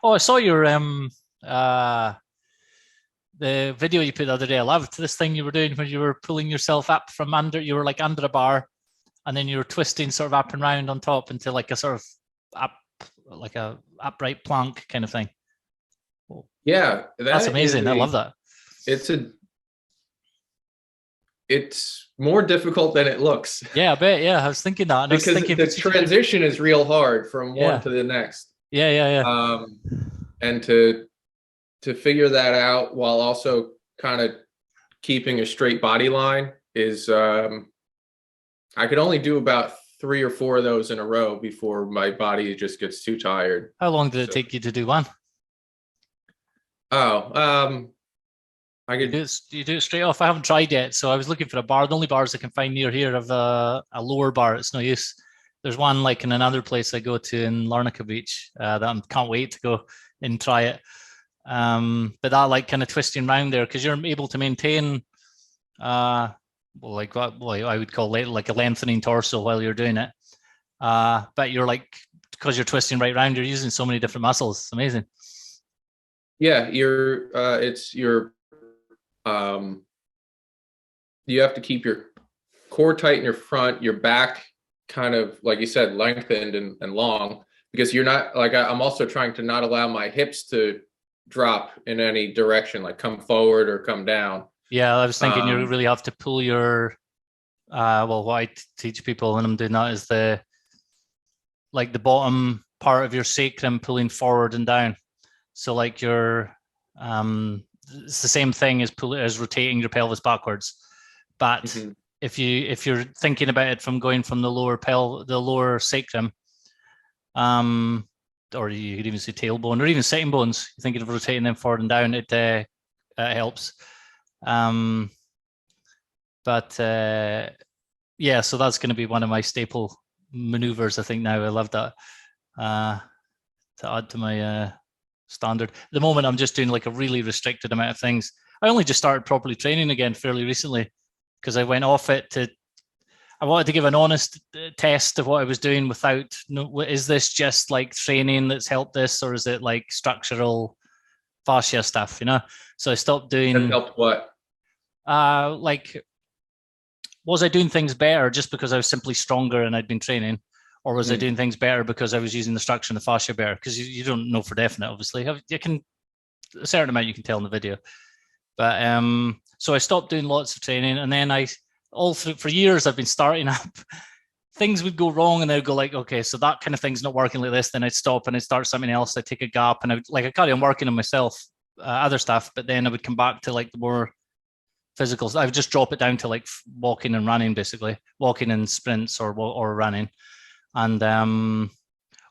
Oh, I saw your uh the video you put the other day. I loved this thing you were doing when you were pulling yourself up from under. You were like under a bar, and then you were twisting sort of up and round on top into like a sort of up, like a upright plank kind of thing. Yeah, That's amazing. I love that. It's a it's more difficult than it looks. Yeah, I bet. Yeah, I was thinking that. And because I was thinking the transition is real hard from one to the next. Yeah. And to figure that out while also kind of keeping a straight body line is I could only do about 3 or 4 of those in a row before my body just gets too tired. How long did it take you to do one? I could you do it straight off. I haven't tried yet, so I was looking for a bar. The only bars I can find near here have a lower bar. It's no use. There's one like in another place I go to in Larnaca Beach that I can't wait to go and try it. But that like kind of twisting around there because you're able to maintain like what I would call like a lengthening torso while you're doing it. But you're like, because you're twisting right around, you're using so many different muscles. It's amazing. Yeah, you have to keep your core tight in your front, your back kind of, like you said, lengthened and long, because you're not like, I'm also trying to not allow my hips to drop in any direction, like come forward or come down. Yeah, I was thinking you really have to pull your, what I teach people when I'm doing that is the bottom part of your sacrum pulling forward and down. So like your, it's the same thing as rotating your pelvis backwards. But if you're thinking about it from going from the lower sacrum, or you could even say tailbone or even sitting bones, you're thinking of rotating them forward and down, it helps. Yeah, so that's going to be one of my staple maneuvers, I think now. I love that to add to my standard. At the moment, I'm just doing like a really restricted amount of things. I only just started properly training again fairly recently because I went off it I wanted to give an honest test of what I was doing without, is this just like training that's helped this, or is it like structural fascia stuff, So I stopped doing. That helped what? Like, was I doing things better just because I was simply stronger and I'd been training? Or was I doing things better because I was using the structure and the fascia better? Because you don't know for definite, obviously. You can, a certain amount you can tell in the video. But so I stopped doing lots of training, and then for years I've been starting up. Things would go wrong, and I'd go like, okay, so that kind of thing's not working like this. Then I'd stop and I'd start something else. I'd take a gap, and I'd carry on working on myself, other stuff. But then I would come back to like the more physicals. I would just drop it down to like walking and running, basically walking in sprints or running. And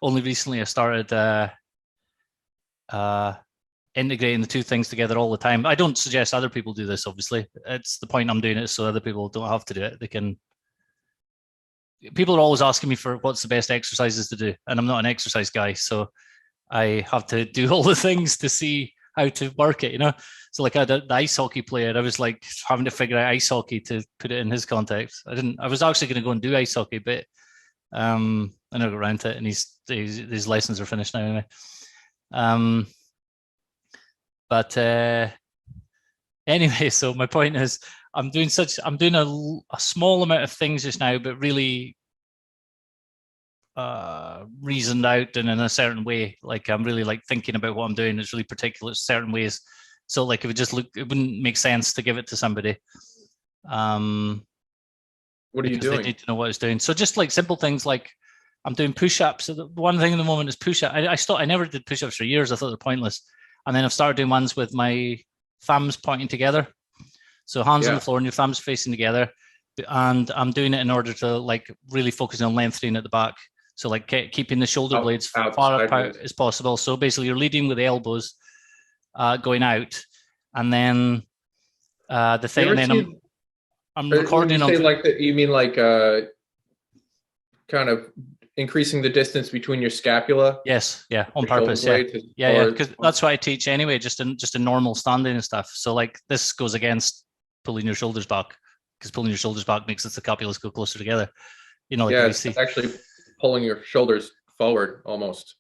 only recently I started integrating the two things together all the time. I don't suggest other people do this, obviously. It's the point I'm doing it so other people don't have to do it. People are always asking me for what's the best exercises to do, and I'm not an exercise guy, so I have to do all the things to see how to work it, So like the ice hockey player, I was like having to figure out ice hockey to put it in his context. I was actually going to go and do ice hockey, but I never got around to it, and his lessons are finished now anyway. But anyway, so my point is, I'm doing a small amount of things just now, but really reasoned out and in a certain way. Like I'm really like thinking about what I'm doing. It's really particular certain ways. So like it wouldn't make sense to give it to somebody. What are you doing? They need to know what it's doing. So just like simple things like I'm doing push-ups. So the one thing at the moment is push-up. I never did push-ups for years. I thought they're pointless. And then I've started doing ones with my thumbs pointing together. So hands on the floor and your thumbs facing together. And I'm doing it in order to like really focus on lengthening at the back. So like keeping the shoulder blades far apart as possible. So basically you're leading with the elbows going out. And then the thing, and then I'm recording on. Like that, you mean like kind of increasing the distance between your scapula? Yes, yeah, on purpose. Yeah, because that's what I teach anyway, just in normal standing and stuff. So like this goes against pulling your shoulders back, because pulling your shoulders back makes the scapulas go closer together. Like it's actually pulling your shoulders forward almost.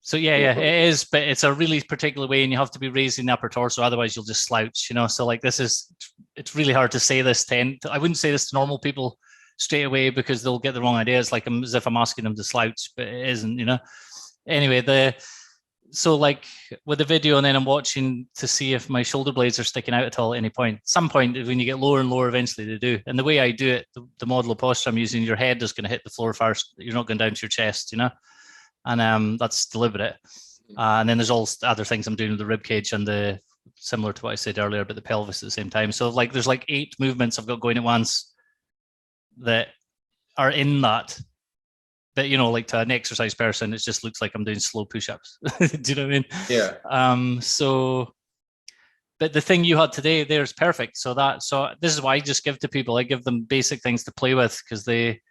So yeah, it is, but it's a really particular way, and you have to be raising the upper torso, otherwise you'll just slouch, So like it's really hard to say this I wouldn't say this to normal people straight away because they'll get the wrong idea. It's like as if I'm asking them to slouch, but it isn't, Anyway, so like with the video, and then I'm watching to see if my shoulder blades are sticking out at all at any point. Some point when you get lower and lower, eventually they do. And the way I do it, the model of posture I'm using, your head is going to hit the floor first. You're not going down to your chest, And that's deliberate. And then there's all other things I'm doing with the rib cage and similar to what I said earlier about the pelvis at the same time. So like there's like 8 movements I've got going at once that are in that. But like to an exercise person, it just looks like I'm doing slow push-ups. Do you know what I mean? Yeah. But the thing you had today there is perfect. So this is why I just give to people. I give them basic things to play with because they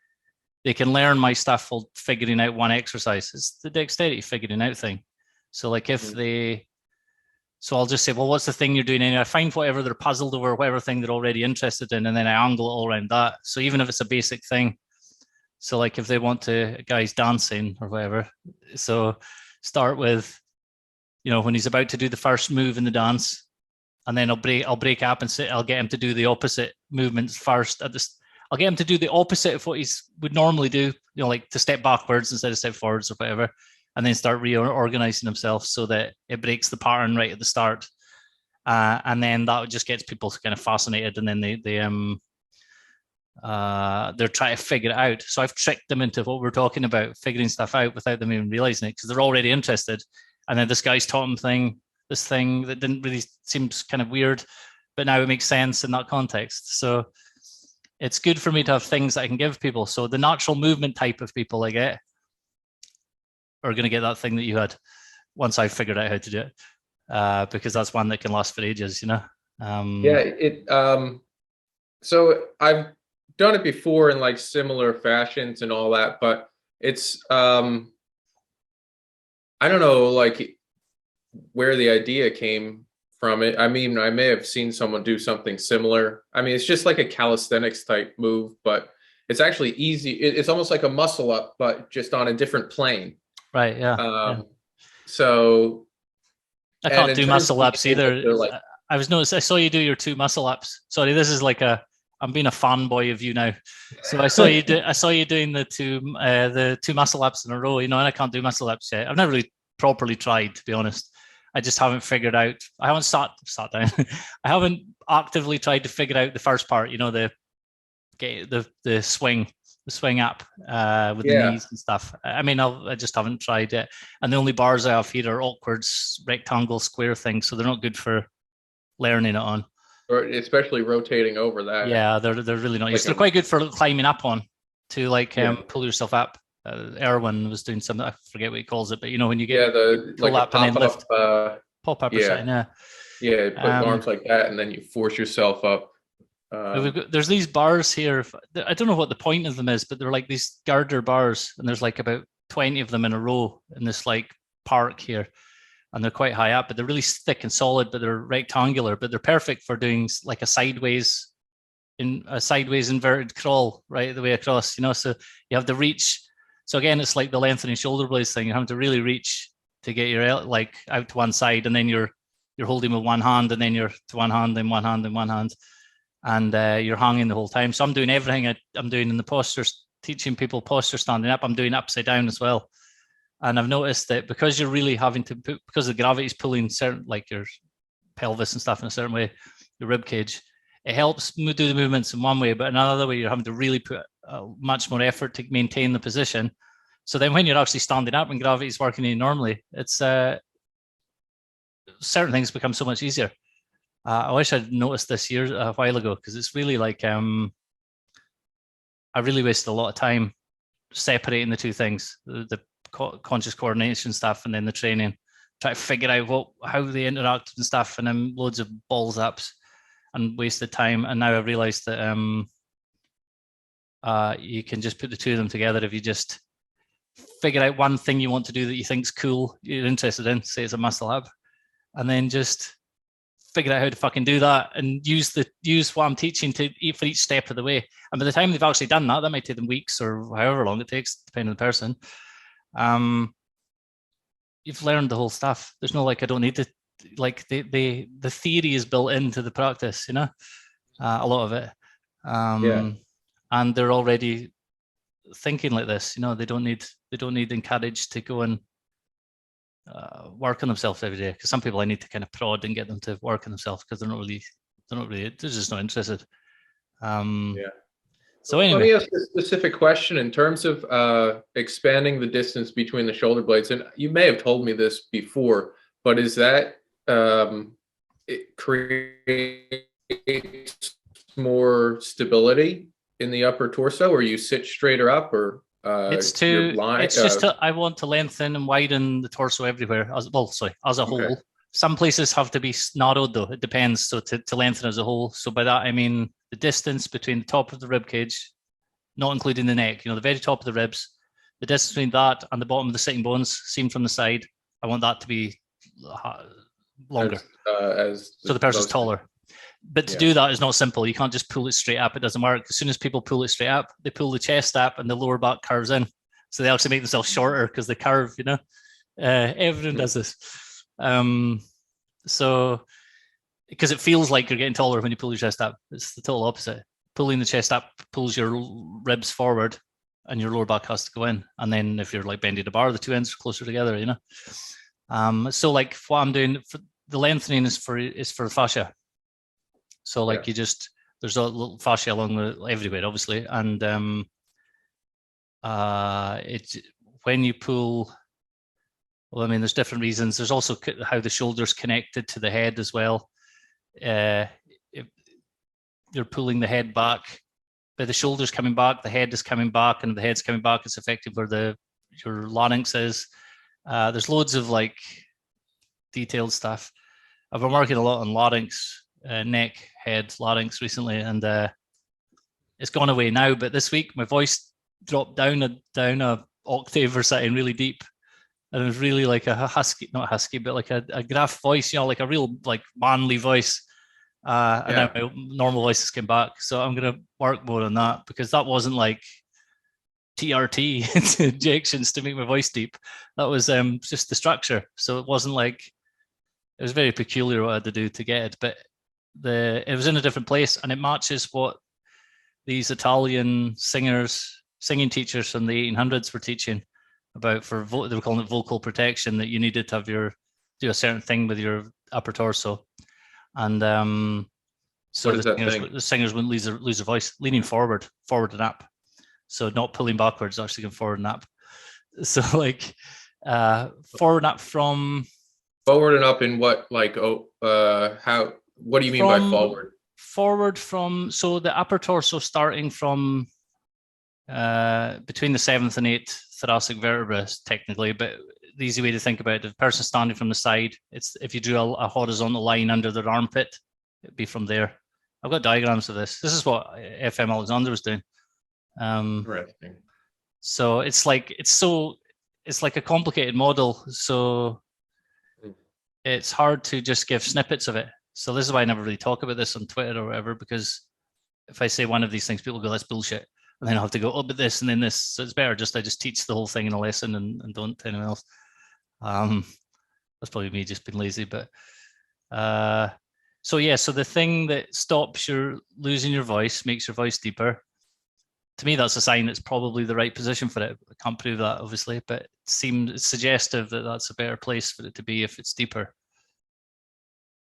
can learn my stuff while figuring out one exercise. It's the dexterity figuring out thing. So like so I'll just say, well, what's the thing you're doing? And I find whatever they're puzzled over, whatever thing they're already interested in, and then I angle it all around that. So even if it's a basic thing. So like if they want to, a guy's dancing or whatever, so start with, when he's about to do the first move in the dance, and then I'll break up and I'll get him to do the opposite movements first. I'll get him to do the opposite of what he would normally do, like to step backwards instead of step forwards or whatever, and then start reorganizing himself so that it breaks the pattern right at the start. And then that just gets people kind of fascinated, and then they're trying to figure it out. So I've tricked them into what we're talking about, figuring stuff out without them even realizing it, because they're already interested. And then this guy's taught them this thing that didn't really seems kind of weird, but now it makes sense in that context. So it's good for me to have things that I can give people. So the natural movement type of people I get are going to get that thing that you had once I've figured out how to do it, because that's one that can last for ages, So I've done it before in like similar fashions and all that, but it's I don't know like where the idea came from it. I mean, I may have seen someone do something similar. I mean, it's just like a calisthenics type move, but it's actually easy. It's almost like a muscle up, but just on a different plane. Right. Yeah. So I can't do muscle ups either. I saw you do your 2 muscle ups. Sorry, this is like I'm being a fanboy of you now. So I saw you doing the two muscle ups in a row, and I can't do muscle ups yet. I've never really properly tried, to be honest. I just haven't figured out. I haven't sat down. I haven't actively tried to figure out the first part. The swing up with the knees and stuff. I mean, I just haven't tried it. And the only bars I have here are awkward rectangle square things, so they're not good for learning it on. Or especially rotating over that. Yeah, they're really not. They're quite good for climbing up on to pull yourself up. Erwin was doing something, I forget what he calls it, but when you get pull up and then lift, pop up or something. Put arms like that, and then you force yourself up. There's these bars here. I don't know what the point of them is, but they're like these girder bars, and there's like about 20 of them in a row in this like park here. And they're quite high up, but they're really thick and solid, but they're rectangular, but they're perfect for doing like a sideways inverted crawl right the way across, so you have to reach. So again, it's like the lengthening shoulder blades thing. You have to really reach to get your like out to one side, and then you're holding with one hand, and then you're to one hand, then one hand, then one hand, and you're hanging the whole time. So I'm doing everything I'm doing in the postures, teaching people posture standing up. I'm doing upside down as well. And I've noticed that because you're really having to put, because the gravity is pulling certain, like your pelvis and stuff in a certain way, your rib cage, it helps do the movements in one way, but another way you're having to really put much more effort to maintain the position. So then when you're actually standing up and gravity is working in normally, it's certain things become so much easier. I wish I'd noticed this a while ago, because it's really like I really wasted a lot of time separating the two things, the conscious coordination stuff and then the training, try to figure out how they interact and stuff, and then loads of balls ups and wasted time. And now I've realized that you can just put the two of them together if you just figure out one thing you want to do that you think's cool, you're interested in, say it's a muscle up, and then just figure out how to fucking do that and use what I'm teaching for each step of the way. And by the time they've actually done that might take them weeks or however long it takes, depending on the person. you've learned the whole stuff. There's no like I don't need to like the theory is built into the practice, a lot of it. And they're already thinking like this, they don't need encouraged to go and work on themselves every day. Because some people I need to kind of prod and get them to work on themselves because they're just not interested. So anyway, let me ask a specific question in terms of expanding the distance between the shoulder blades. And you may have told me this before, but is that it creates more stability in the upper torso, or you sit straighter up, or I want to lengthen and widen the torso everywhere as a whole. Some places have to be narrowed though. It depends. So to lengthen as a whole. So by that I mean the distance between the top of the rib cage, not including the neck, the very top of the ribs, the distance between that and the bottom of the sitting bones seen from the side. I want that to be longer. So the person's taller. But to do that is not simple. You can't just pull it straight up. It doesn't work. As soon as people pull it straight up, they pull the chest up and the lower back curves in. So they actually make themselves shorter because they curve, everyone does this. So because it feels like you're getting taller when you pull your chest up. It's the total opposite. Pulling the chest up pulls your ribs forward and your lower back has to go in. And then if you're like bending the bar, the two ends are closer together, So like what I'm doing for the lengthening is for the fascia. So like there's a little fascia along everywhere, obviously. And when you pull, there's different reasons. There's also how the shoulder's connected to the head as well. If you're pulling the head back, but the shoulder's coming back, the head is coming back, and the head's coming back. It's affecting where your larynx is. There's loads of like detailed stuff. I've been working a lot on larynx, neck, head, larynx recently, and it's gone away now. But this week, my voice dropped down a octave or something really deep, and it was really like a husky, not husky, but like a gruff voice, like a real like manly voice. And now my normal voice has come back, so I'm going to work more on that because that wasn't like TRT injections to make my voice deep. That was just the structure. So it wasn't like, it was very peculiar what I had to do to get it, but it was in a different place, and it matches what these Italian singing teachers from the 1800s were teaching about they were calling it vocal protection, that you needed to do a certain thing with your upper torso. And so the singers wouldn't lose their voice, leaning forward and up. So not pulling backwards, actually going forward and up. So like forward and up from... Forward and up in what, like, what do you mean by forward? Forward from, so the upper torso starting from between the 7th and 8th thoracic vertebrae, technically, but the easy way to think about it, the person standing from the side, it's if you drew a horizontal line under their armpit, it'd be from there. I've got diagrams of this. This is what FM Alexander was doing. So it's like a complicated model. So it's hard to just give snippets of it. So this is why I never really talk about this on Twitter or whatever, because if I say one of these things, people go, that's bullshit. And then I have to go, oh, but this and then this. So it's better I just teach the whole thing in a lesson and don't tell anyone else. That's probably me just being lazy, but so the thing that stops your losing your voice, makes your voice deeper. To me, that's a sign it's probably the right position for it. I can't prove that, obviously, but it's suggestive that that's a better place for it to be if it's deeper.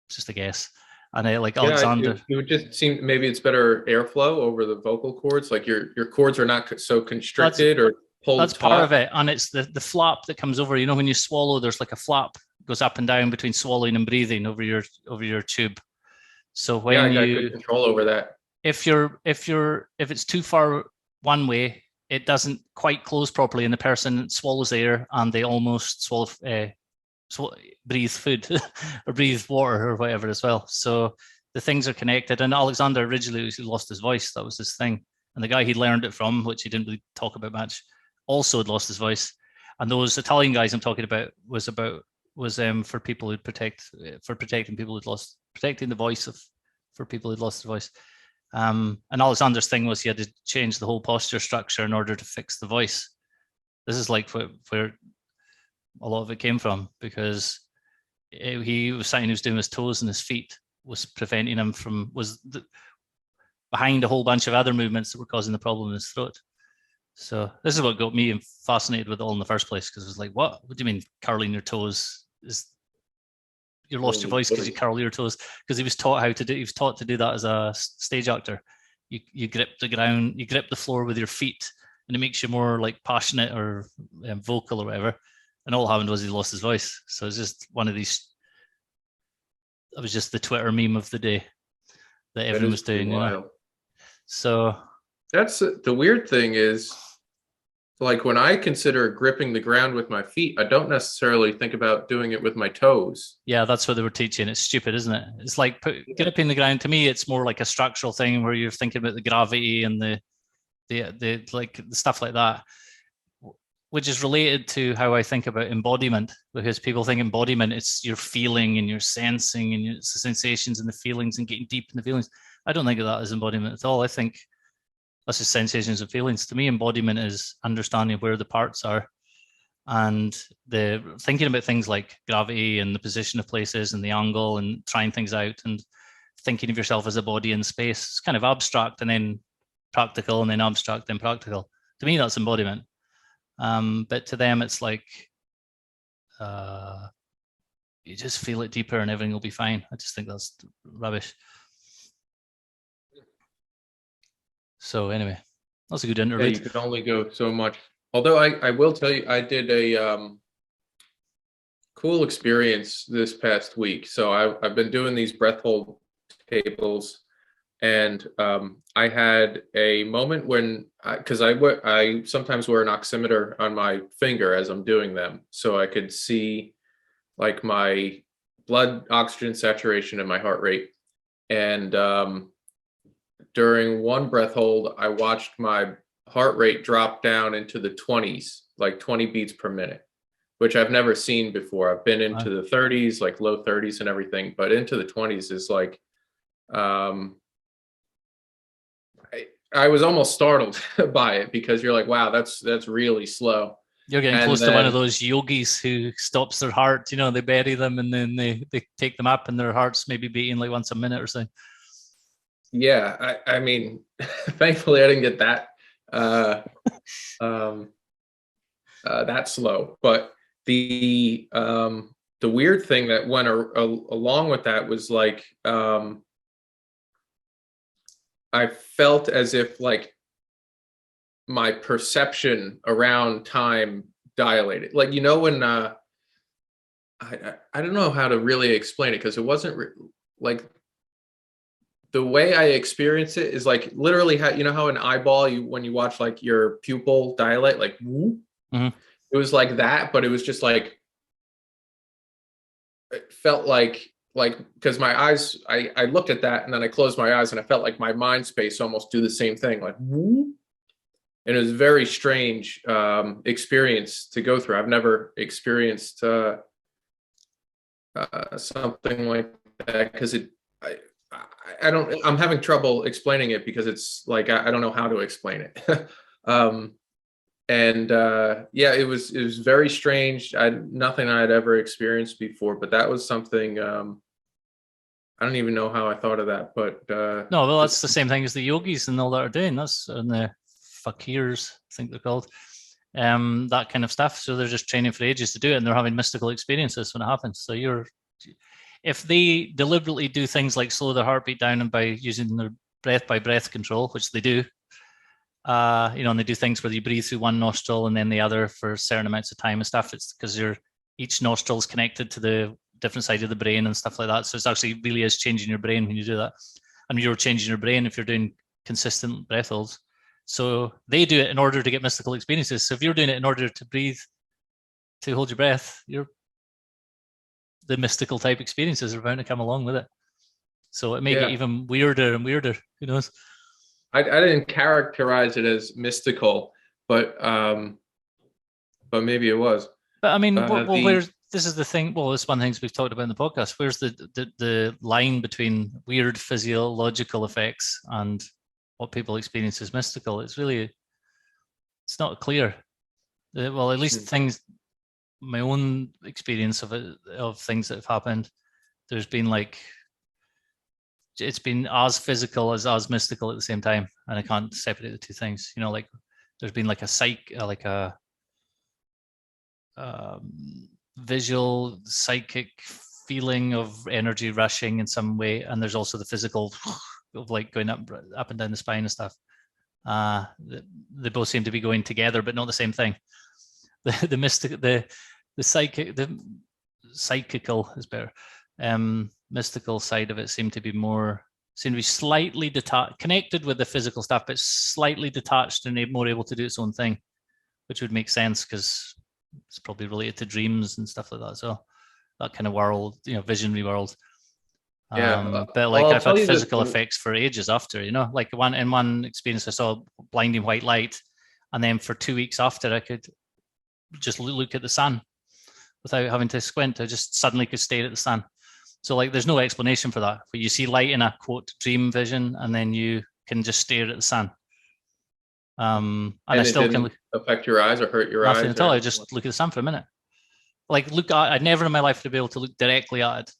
It's just a guess. And Alexander, it would just seem maybe it's better airflow over the vocal cords. Like your cords are not so constricted or pulled. That's part of it, and it's the flap that comes over. When you swallow, there's like a flap goes up and down between swallowing and breathing over your tube. So when I got good control over that. If it's too far one way, it doesn't quite close properly, and the person swallows air and they almost swallow. Breathe food or breathe water or whatever as well. So the things are connected. And Alexander originally lost his voice. That was his thing. And the guy he learned it from, which he didn't really talk about much, also had lost his voice. And those Italian guys I'm talking about was for people who protecting people protecting the voice for people who'd lost their voice. And Alexander's thing was he had to change the whole posture structure in order to fix the voice. This is like where a lot of it came from, because he was saying he was doing his toes and his feet was preventing him from, behind a whole bunch of other movements that were causing the problem in his throat. So this is what got me fascinated with it all in the first place, because it was like, what do you mean curling your toes? You lost your voice because you curl your toes? Because he was taught how to do. He was taught to do that as a stage actor. You grip the ground, you grip the floor with your feet, and it makes you more like passionate or vocal or whatever. And all that happened was he lost his voice. So it's just one of these. It was just the Twitter meme of the day that everyone was doing. You know? So that's the weird thing is, like when I consider gripping the ground with my feet, I don't necessarily think about doing it with my toes. Yeah, that's what they were teaching. It's stupid, isn't it? It's like gripping the ground. To me, it's more like a structural thing where you're thinking about the gravity and the like the stuff like that, which is related to how I think about embodiment, because people think embodiment, it's your feeling and your sensing and it's the sensations and the feelings and getting deep in the feelings. I don't think of that as embodiment at all. I think that's just sensations and feelings. To me, embodiment is understanding where the parts are and the thinking about things like gravity and the position of places and the angle and trying things out and thinking of yourself as a body in space. It's kind of abstract and then practical and then abstract then practical. To me, that's embodiment. But to them, it's like you just feel it deeper and everything will be fine. I just think that's rubbish. So anyway, that's a good interlude. Yeah, you can only go so much. Although I will tell you, I did a cool experience this past week. So I've been doing these breath hold tables, and I had a moment when, because I sometimes wear an oximeter on my finger as I'm doing them, so I could see like my blood oxygen saturation and my heart rate. And during one breath hold, I watched my heart rate drop down into the 20s, like 20 beats per minute, which I've never seen before. I've been into the 30s, like low 30s and everything, but into the 20s is like, I was almost startled by it, because you're like, wow, that's really slow. You're getting close to one of those yogis who stops their heart, you know, they bury them and then they take them up and their heart's maybe beating like once a minute or so. Yeah, I mean, thankfully I didn't get that that slow. But the weird thing that went along with that was like, I felt as if like my perception around time dilated. Like, you know, when I don't know how to really explain it, because it wasn't like the way I experience it is like literally how, you know, how an eyeball, when you watch like your pupil dilate, like whoop, It was like that, but it was just like, it felt like because my eyes, I looked at that and then I closed my eyes and I felt like my mind space almost do the same thing, like whoop. And it was a very strange experience to go through. I've never experienced something like that, because I'm having trouble explaining it, because it's like I don't know how to explain it. Yeah, it was very strange. Nothing I had ever experienced before, but that was something. I don't even know how I thought of that, but no, well, that's the same thing as the yogis and all that are doing. That's and the fakirs, I think they're called. That kind of stuff. So they're just training for ages to do it, and they're having mystical experiences when it happens. So if they deliberately do things like slow their heartbeat down and by using their breath by breath control, which they do, and they do things where you breathe through one nostril and then the other for certain amounts of time and stuff. It's because each nostril is connected to the different side of the brain and stuff like that. So it's actually really is changing your brain when you do that. And you're changing your brain if you're doing consistent breath holds. So they do it in order to get mystical experiences. So if you're doing it in order to breathe, to hold your breath, the mystical type experiences are bound to come along with it. So it may get even weirder and weirder. Who knows? I didn't characterize it as mystical, but maybe it was. But I mean, this is the thing. Well, it's one of the things we've talked about in the podcast. Where's the line between weird physiological effects and what people experience as mystical? It's not clear. Well, at least things my own experience of it, of things that have happened, there's been like, it's been as physical as mystical at the same time, and I can't separate the two things. You know, like there's been like a visual psychic feeling of energy rushing in some way, and there's also the physical of like going up and down the spine and stuff. They both seem to be going together, but not the same thing. The mystic, the psychic, the psychical is better. Mystical side of it seemed to be slightly detached, connected with the physical stuff, but slightly detached and more able to do its own thing, which would make sense because it's probably related to dreams and stuff like that. So that kind of world, visionary world. But like I've had physical effects for ages after, like in one experience I saw blinding white light, and then for 2 weeks after I could just look at the sun without having to squint. I just suddenly could stare at the sun. So like there's no explanation for that. But you see light in a quote dream vision, and then you can just stare at the sun. And I still can affect your eyes or hurt your eyes. Nothing at all. I just look at the sun for a minute. Like I'd never in my life to be able to look directly at it.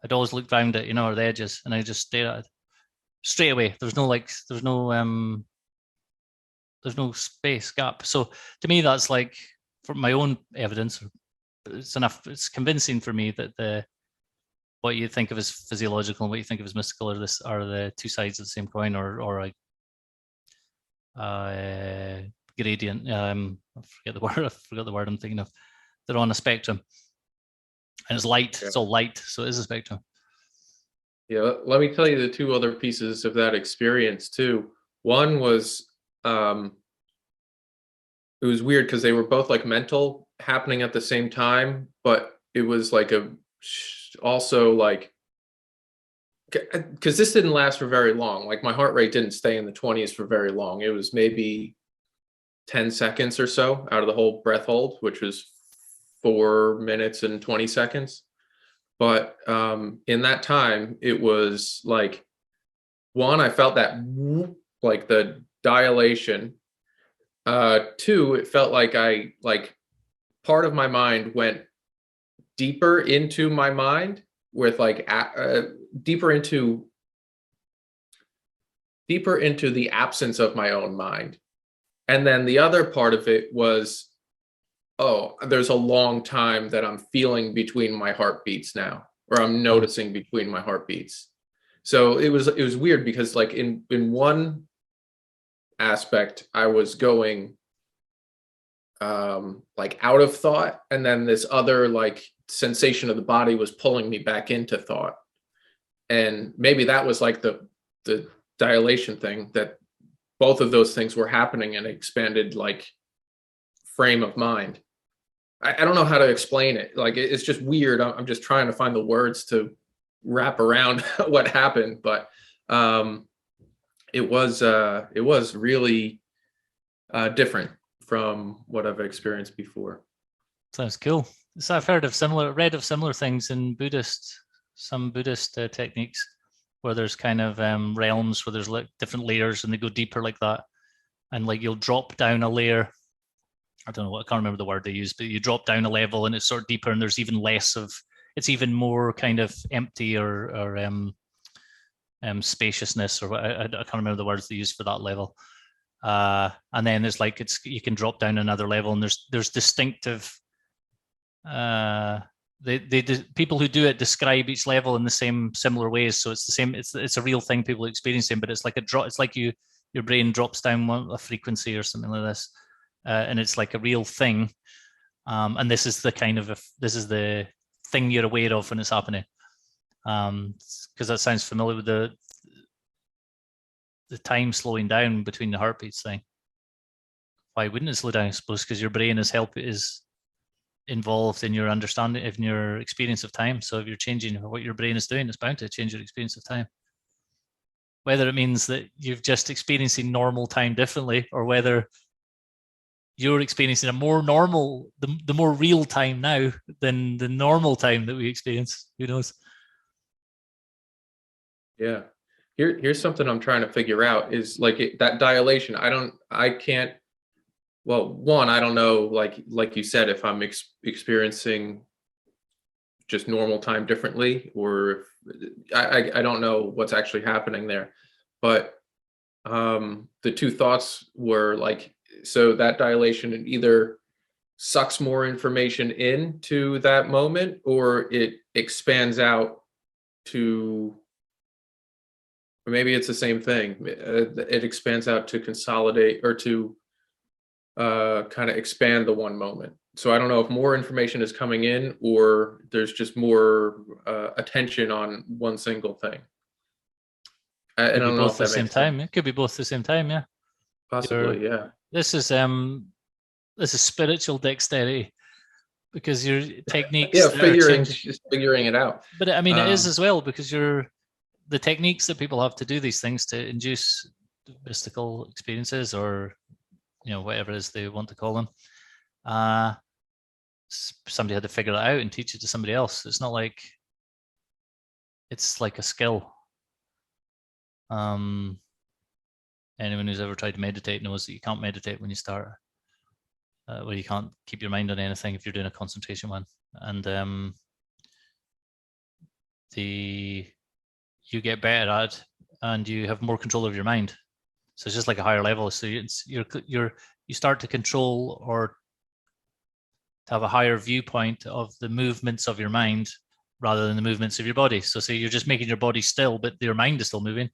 I'd always look around it, or the edges, and I just stare at it straight away. There's no space gap. So to me, that's like, for my own evidence, it's convincing for me that what you think of as physiological and what you think of as mystical are the two sides of the same coin, or a gradient. I forget the word I'm thinking of. They're on a spectrum, and it's light. Yeah. It's all light, so it is a spectrum. Yeah, let me tell you the two other pieces of that experience too. One was it was weird because they were both like mental happening at the same time, but it was like also like, because this didn't last for very long. Like my heart rate didn't stay in the 20s for very long. It was maybe 10 seconds or so out of the whole breath hold, which was 4 minutes and 20 seconds. But in that time, it was like, one, I felt that like the dilation. Two, it felt like part of my mind went deeper into my mind with like deeper into the absence of my own mind. And then the other part of it was, oh, there's a long time that I'm feeling between my heartbeats now, or I'm noticing between my heartbeats. So it was weird because like in one aspect, I was going like out of thought, and then this other like sensation of the body was pulling me back into thought. And maybe that was like the dilation thing, that both of those things were happening in an expanded like frame of mind. I don't know how to explain it. Like it's just weird. I'm just trying to find the words to wrap around what happened, but it was really different from what I've experienced before. Sounds cool. So I've read of similar things in some Buddhist techniques, where there's kind of realms where there's like different layers and they go deeper like that, and like you'll drop down a layer. I don't know I can't remember the word they use, but you drop down a level and it's sort of deeper, and there's even less of, it's even more kind of empty or spaciousness, or I can't remember the words they use for that level. And then there's like, you can drop down another level, and there's distinctive. People who do it describe each level in the similar ways. So it's the same. It's a real thing people are experiencing, but it's like it's like your brain drops down a frequency or something like this. And it's like a real thing, and this is the thing you're aware of when it's happening, because that sounds familiar with the time slowing down between the heartbeats thing. Why wouldn't it slow down? I suppose because your brain is involved in your understanding, in your experience of time. So if you're changing what your brain is doing, it's bound to change your experience of time. Whether it means that you've just experiencing normal time differently, or whether you're experiencing a more normal, the more real time now than the normal time that we experience. Who knows? Yeah. Here's something I'm trying to figure out is like that dilation. I can't well, one, I don't know, like you said, if I'm experiencing just normal time differently, or I don't know what's actually happening there. But the two thoughts were like, so that dilation, it either sucks more information into that moment, or it expands out to, or maybe it's the same thing. It expands out to consolidate, or to kind of expand the one moment. So I don't know if more information is coming in, or there's just more attention on one single thing. I Could be don't know both if at the that same makes sense. time. It could be both at the same time. Yeah. Possibly, yeah. This is spiritual dexterity, because your techniques Yeah, that are changing. just figuring it out. But I mean, it is as well, because the techniques that people have to do these things to induce mystical experiences, or whatever it is they want to call them. Somebody had to figure it out and teach it to somebody else. It's not like it's like a skill. Anyone who's ever tried to meditate knows that you can't meditate when you start. Where you can't keep your mind on anything if you're doing a concentration one, and you get better at it, and you have more control of your mind. So it's just like a higher level. So you start to control, or to have a higher viewpoint of the movements of your mind rather than the movements of your body. So say you're just making your body still, but your mind is still moving,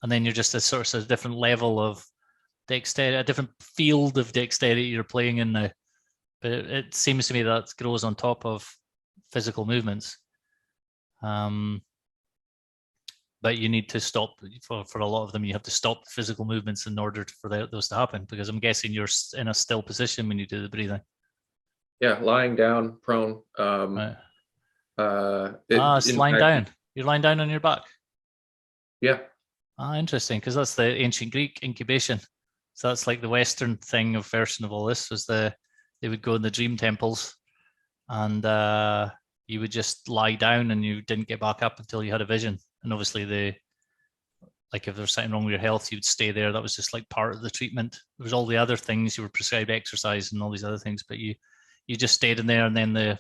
and then you're just a sort of different level of dexterity, a different field of dexterity you're playing in now. But it seems to me that grows on top of physical movements. But you need to stop, for a lot of them, you have to stop physical movements in order for those to happen, because I'm guessing you're in a still position when you do the breathing. Yeah, lying down, prone. Right. It's lying down. You're lying down on your back. Yeah. Interesting, because that's the ancient Greek incubation. So that's like the Western version of all this, was they would go in the dream temples, and you would just lie down and you didn't get back up until you had a vision. And obviously like if there was something wrong with your health, you would stay there. That was just like part of the treatment. There was all the other things, you were prescribed exercise and all these other things, but you just stayed in there, and then the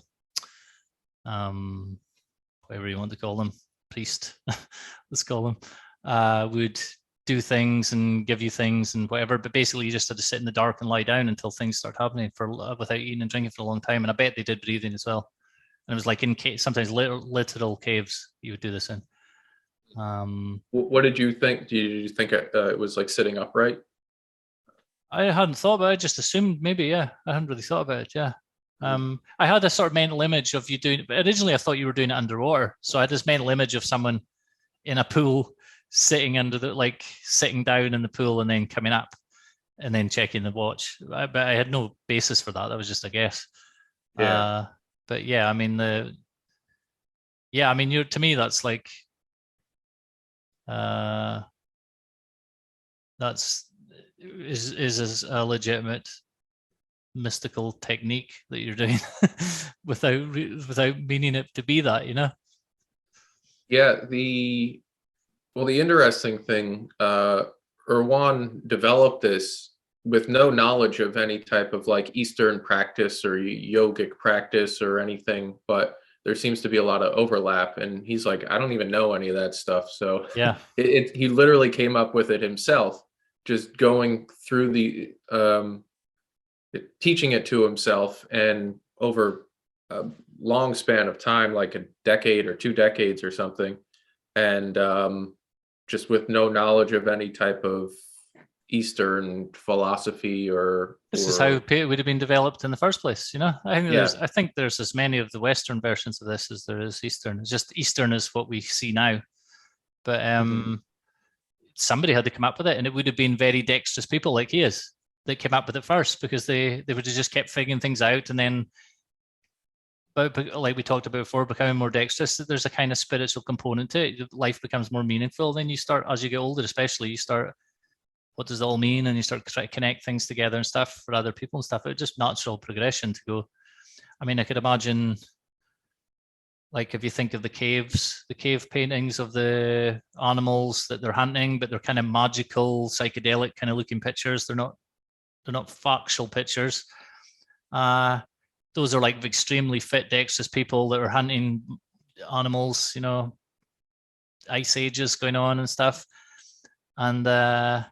whatever you want to call them, priest, let's call them, would do things and give you things and whatever. But basically you just had to sit in the dark and lie down until things start happening without eating and drinking for a long time. And I bet they did breathing as well. And it was like in sometimes literal caves you would do this in. What did you think? Did you think it was like sitting upright? I hadn't thought about it. I just assumed maybe, yeah. I hadn't really thought about it, yeah. I had a sort of mental image of you doing. Originally, I thought you were doing it underwater, so I had this mental image of someone in a pool, sitting sitting down in the pool and then coming up, and then checking the watch. But I had no basis for that. That was just a guess. Yeah. But yeah, I mean you to me that's like. Is a legitimate mystical technique that you're doing without meaning it to be that, Yeah. The interesting thing, Erwan developed this with no knowledge of any type of like Eastern practice or yogic practice or anything, but there seems to be a lot of overlap. And he's like, I don't even know any of that stuff. So yeah, he literally came up with it himself, just going through the teaching it to himself, and over a long span of time, like a decade or 2 decades or something. And just with no knowledge of any type of Eastern philosophy this is how it would have been developed in the first place. I think there's as many of the Western versions of this as there is Eastern. It's just Eastern is what we see now, but somebody had to come up with it, and it would have been very dexterous people like he is that came up with it first, because they would have just kept figuring things out, and then, but like we talked about before, becoming more dexterous, there's a kind of spiritual component to it. Life becomes more meaningful. Then you start, as you get older especially, you start, what does it all mean? And you start to try to connect things together and stuff for other people and stuff. It's just natural progression to go. I mean, I could imagine, like if you think of the cave paintings of the animals that they're hunting, but they're kind of magical, psychedelic kind of looking pictures. They're not they're not factual pictures. Those are like extremely fit, dexterous people that are hunting animals, you know, ice ages going on and stuff. And then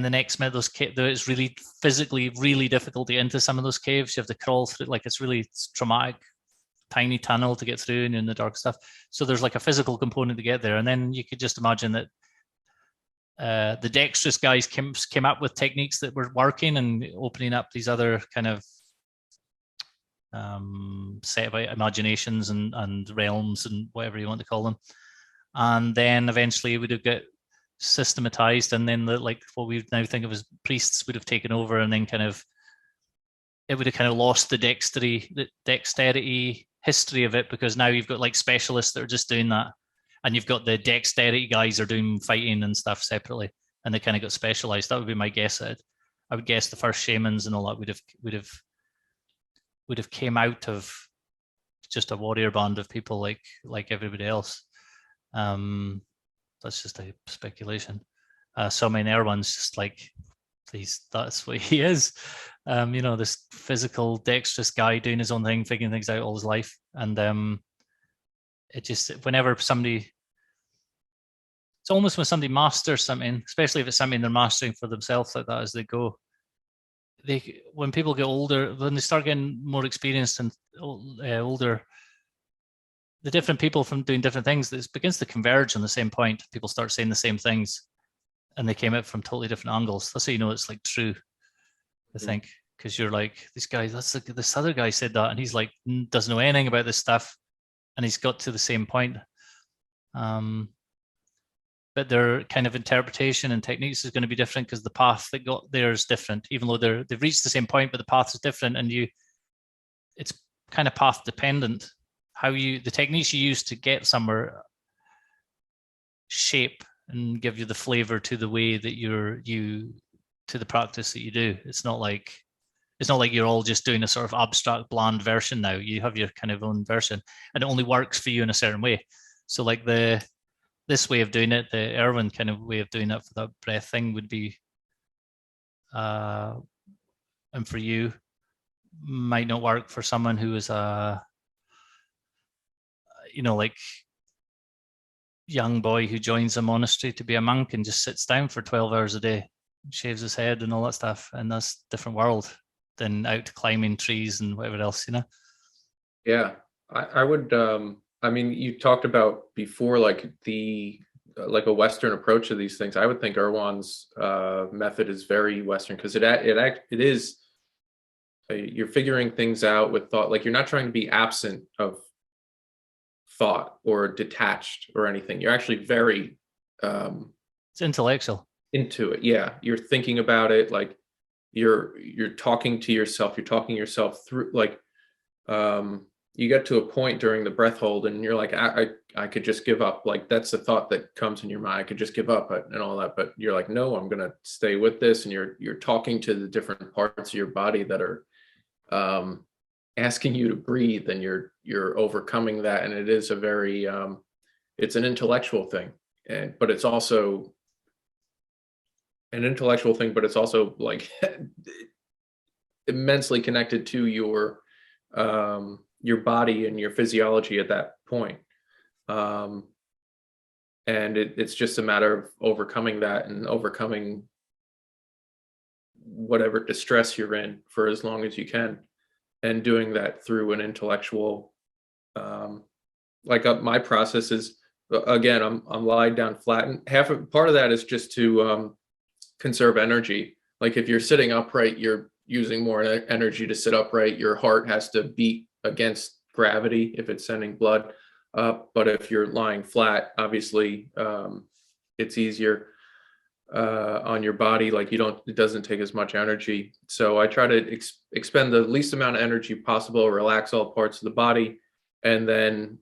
the next minute, it's really physically really difficult to get into some of those caves. You have to crawl through, like it's traumatic, tiny tunnel to get through and in the dark stuff. So there's like a physical component to get there. And then you could just imagine that the dexterous guys came up with techniques that were working and opening up these other kind of set of imaginations and realms and whatever you want to call them. And then eventually we would get systematized, and then what we now think of as priests would have taken over, and then it would have kind of lost the dexterity history of it, because now you've got like specialists that are just doing that, and you've got the dexterity guys are doing fighting and stuff separately, and they kind of got specialized. That would be my guess. I would guess the first shamans and all that would have came out of just a warrior band of people like everybody else. That's just a speculation. So many other ones, just like that's what he is. This physical, dexterous guy doing his own thing, figuring things out all his life. And it just, whenever somebody, it's almost when somebody masters something, especially if it's something they're mastering for themselves like that as they go, when people get older, when they start getting more experienced and older, the different people from doing different things, it begins to converge on the same point. People start saying the same things, and they came out from totally different angles. That's how you know it's like true, I think, because you're like, this guy, this other guy said that, and he's like, doesn't know anything about this stuff, and he's got to the same point. But their kind of interpretation and techniques is going to be different, because the path that got there is different, even though they've reached the same point, but the path is different, and it's kind of path dependent. The techniques you use to get somewhere shape and give you the flavor to the way that to the practice that you do. It's not like you're all just doing a sort of abstract, bland version now. You have your kind of own version, and it only works for you in a certain way. So like this way of doing it, the Erwin kind of way of doing it for that breath thing would be, and for you, might not work for someone who is like young boy who joins a monastery to be a monk and just sits down for 12 hours a day, shaves his head and all that stuff. And that's a different world than out climbing trees and whatever else, Yeah, I would, you talked about before, like a Western approach to these things. I would think Erwan's method is very Western, because it is, you're figuring things out with thought. Like, you're not trying to be absent of thought or detached or anything. You're actually very it's intellectual into it. Yeah, you're thinking about it, like you're talking to yourself. You're talking yourself through, like you get to a point during the breath hold and you're like, I could just give up. Like, that's the thought that comes in your mind. I could just give up and all that, but you're like, no, I'm gonna stay with this. And you're talking to the different parts of your body that are asking you to breathe, and you're overcoming that. And it is a very it's an intellectual thing, but it's also an intellectual thing, but it's also like immensely connected to your body and your physiology at that point. And it's just a matter of overcoming that and overcoming whatever distress you're in for as long as you can, and doing that through an intellectual, my process is, again, I'm lying down flat, and part of that is just to conserve energy. Like, if you're sitting upright, you're using more energy to sit upright. Your heart has to beat against gravity if it's sending blood up. But if you're lying flat, obviously it's easier on your body. Like, it doesn't take as much energy. So I try to expend the least amount of energy possible, relax all parts of the body. And then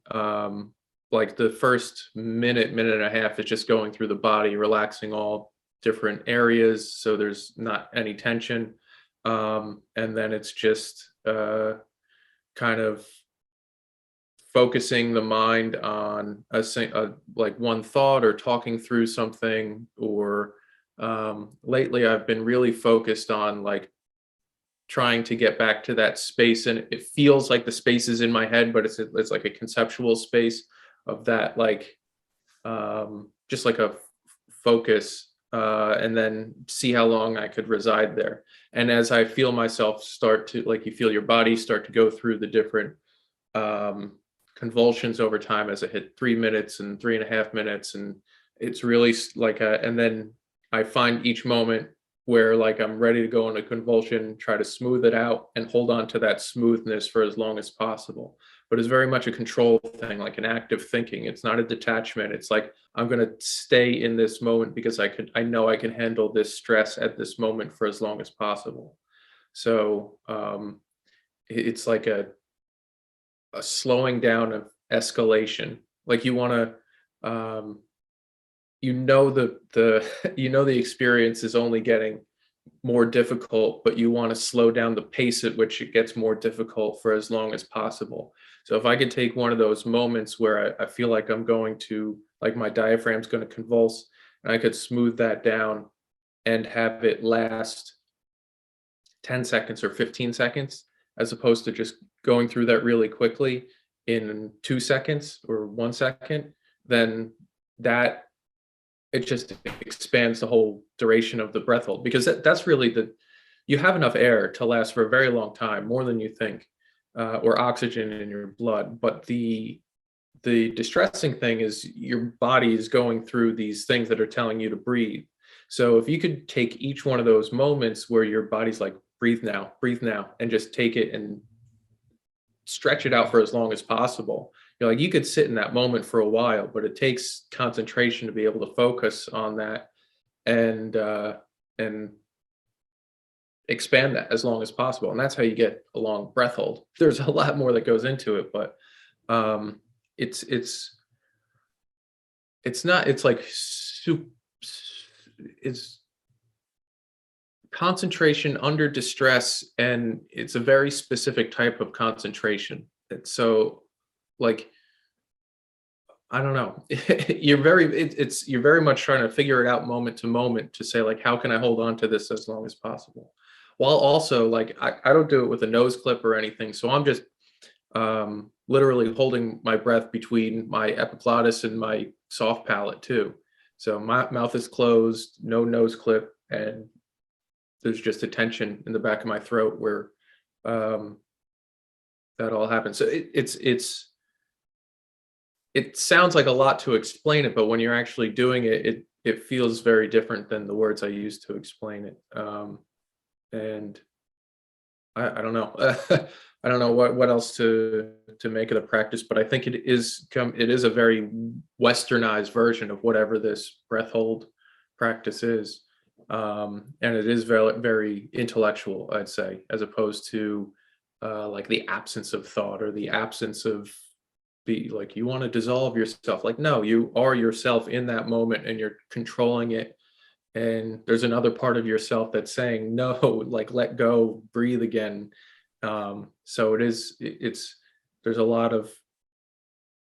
like the first minute and a half is just going through the body, relaxing all different areas so there's not any tension. And then it's just kind of focusing the mind on like one thought, or talking through something, or lately I've been really focused on like trying to get back to that space, and it feels like the space is in my head, but it's like a conceptual space of that, like just like a focus, and then see how long I could reside there. And as I feel myself start to, like, you feel your body start to go through the different convulsions over time, as I hit 3 minutes and 3.5 minutes, and it's really like and then I find each moment where like I'm ready to go into convulsion, try to smooth it out and hold on to that smoothness for as long as possible. But it's very much a control thing, like an active thinking. It's not a detachment. It's like, I'm going to stay in this moment because I know I can handle this stress at this moment for as long as possible. So it's like a slowing down of escalation. Like you want to, the experience is only getting more difficult, but you want to slow down the pace at which it gets more difficult for as long as possible. So if I could take one of those moments where I feel like I'm going to, like my diaphragm's going to convulse, and I could smooth that down and have it last 10 seconds or 15 seconds, as opposed to just going through that really quickly in 2 seconds or 1 second, then that it just expands the whole duration of the breath hold, because that's really you have enough air to last for a very long time, more than you think, or oxygen in your blood. But the distressing thing is your body is going through these things that are telling you to breathe. So if you could take each one of those moments where your body's like, breathe now, and just take it and stretch it out for as long as possible. Like, you could sit in that moment for a while, but it takes concentration to be able to focus on that and expand that as long as possible. And that's how you get a long breath hold. There's a lot more that goes into it, but it's not, it's like it's concentration under distress, and it's a very specific type of concentration. And so, like, I don't know, you're very much trying to figure it out moment to moment to say, like, how can I hold on to this as long as possible, while also, like, I don't do it with a nose clip or anything, so I'm just literally holding my breath between my epiglottis and my soft palate too. So my mouth is closed, no nose clip, and there's just a tension in the back of my throat where that all happens. So it sounds like a lot to explain it, but when you're actually doing it, it feels very different than the words I use to explain it. And I don't know. I don't know what else to make of the practice, but I think it is a very westernized version of whatever this breath hold practice is. And it is very, very intellectual, I'd say, as opposed to like the absence of thought, or the absence of like, you want to dissolve yourself. Like, no, you are yourself in that moment and you're controlling it. And there's another part of yourself that's saying, no, like, let go, breathe again. So there's a lot of,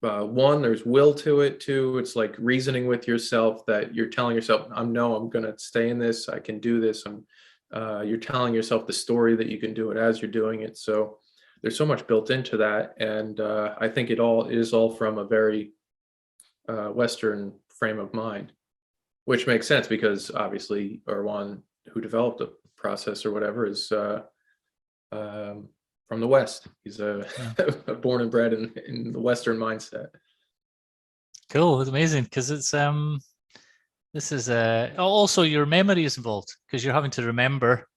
one, there's will to it. Two, it's like reasoning with yourself, that you're telling yourself, I'm going to stay in this. I can do this. You're telling yourself the story that you can do it as you're doing it. So there's so much built into that. And I think it is all from a very Western frame of mind, which makes sense because obviously Erwan, who developed the process or whatever, is from the West. He's born and bred in the Western mindset. Cool. It's amazing because it's this is also your memory is involved, because you're having to remember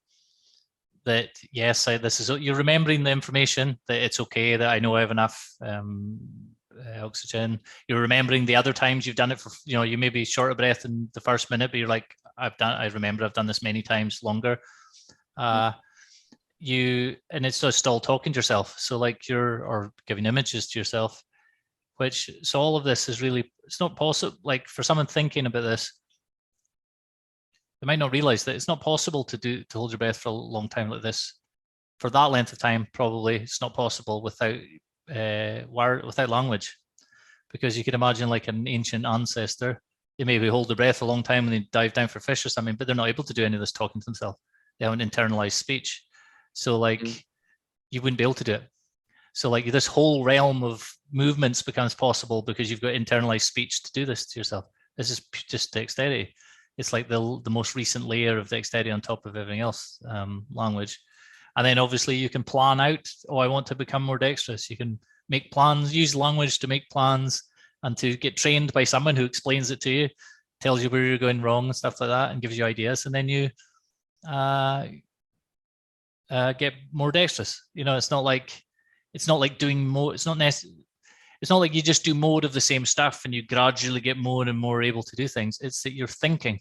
that, yes, you're remembering the information that it's okay, that I know I have enough oxygen. You're remembering the other times you've done it for, you may be short of breath in the first minute, but you're like, I remember I've done this many times longer. And it's just all talking to yourself. So like or giving images to yourself, so all of this is really, it's not possible. Like, for someone thinking about this, they might not realize that it's not possible to hold your breath for a long time like this. For that length of time, probably it's not possible without language, because you could imagine like an ancient ancestor They maybe hold their breath a long time when they dive down for fish or something, but they're not able to do any of this talking to themselves. They haven't internalized speech. So like you wouldn't be able to do it. So like this whole realm of movements becomes possible because you've got internalized speech to do this to yourself. This is just dexterity. It's like the most recent layer of dexterity on top of everything else, language. And then obviously you can plan out, oh, I want to become more dexterous. You can make plans, use language to make plans and to get trained by someone who explains it to you, tells you where you're going wrong and stuff like that, and gives you ideas. And then you get more dexterous. You know, it's not like doing more. It's not like you just do more of the same stuff and you gradually get more and more able to do things. It's that you're thinking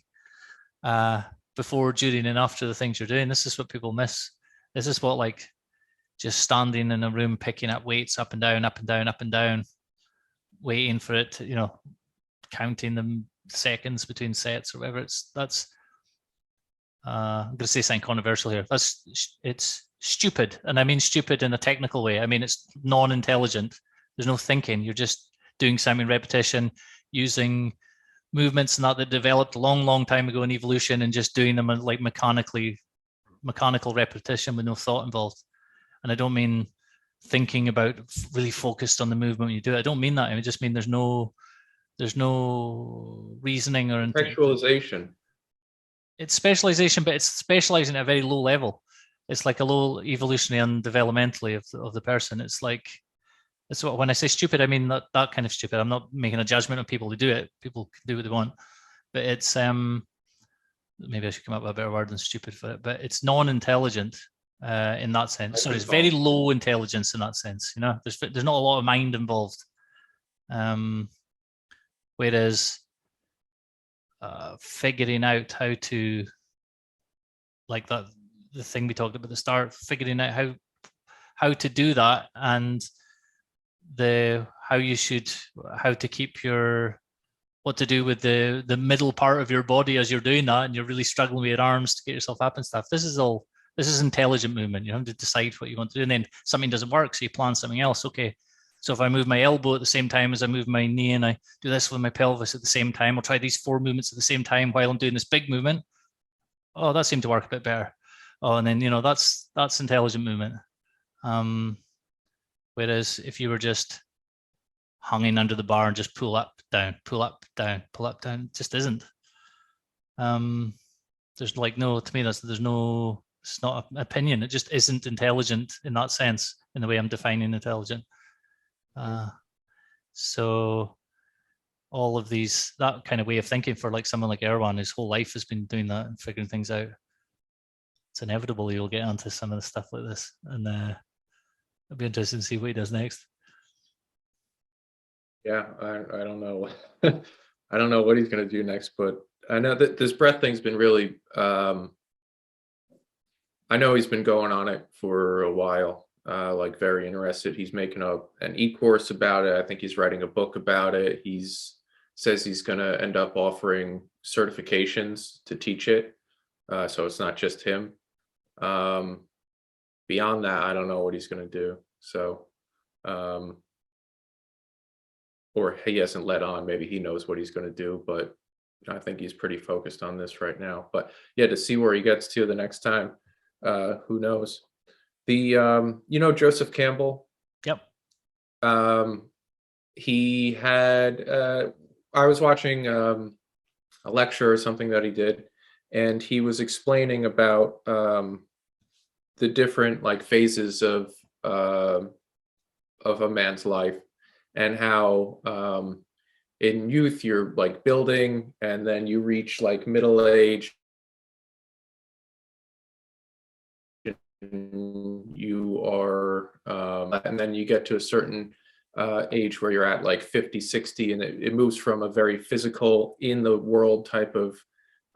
before, during, and after the things you're doing. This is what people miss. This is what like just standing in a room picking up weights up and down, up and down, up and down, waiting for it to, you know, counting the seconds between sets or whatever. I'm going to say something controversial here. It's stupid. And I mean stupid in a technical way. I mean, it's non-intelligent. There's no thinking. You're just doing something repetition, using movements and that developed a long, long time ago in evolution and just doing them like mechanical repetition with no thought involved. And I don't mean thinking about really focused on the movement when you do it. I don't mean that. I just mean there's no reasoning or specialization. It's specialization, but it's specializing at a very low level. It's like a low evolutionary and developmentally of the person. It's like, it's what, when I say stupid, I mean that kind of stupid. I'm not making a judgment on people who do it. People can do what they want, but it's maybe I should come up with a better word than stupid for it. But it's non-intelligent in that sense. So it's very low intelligence in that sense. You know, there's not a lot of mind involved. Whereas figuring out how to, like that, the thing we talked about at the start, figuring out how to do that, and how to keep what to do with the middle part of your body as you're doing that, and you're really struggling with your arms to get yourself up and stuff. This is intelligent movement. You have to decide what you want to do, and then something doesn't work, so you plan something else. Okay, so if I move my elbow at the same time as I move my knee, and I do this with my pelvis at the same time, I'll try these 4 movements at the same time while I'm doing this big movement. Oh, that seemed to work a bit better. Oh, and then, you know, that's intelligent movement. Whereas if you were just hanging under the bar and just pull up, down, pull up, down, pull up, down, it just isn't. There's like no, to me, there's no, it's not an opinion. It just isn't intelligent in that sense, in the way I'm defining intelligent. So all of these, that kind of way of thinking for like someone like Erwan, his whole life has been doing that and figuring things out. It's inevitable you'll get onto some of the stuff like this, and it'll be interesting to see what he does next. Yeah, I don't know. I don't know what he's going to do next, but I know that this breath thing's been really, I know he's been going on it for a while, like very interested. He's making an e-course about it. I think he's writing a book about it. Says he's going to end up offering certifications to teach it. So it's not just him. Beyond that, I don't know what he's going to do. So, or he hasn't let on. Maybe he knows what he's going to do, but I think he's pretty focused on this right now. But yeah, to see where he gets to the next time, who knows? Joseph Campbell. Yep. He had. I was watching a lecture or something that he did, and he was explaining about the different like phases of a man's life, and how in youth you're like building, and then you reach like middle age, you are and then you get to a certain age where you're at like 50, 60, and it moves from a very physical in the world type of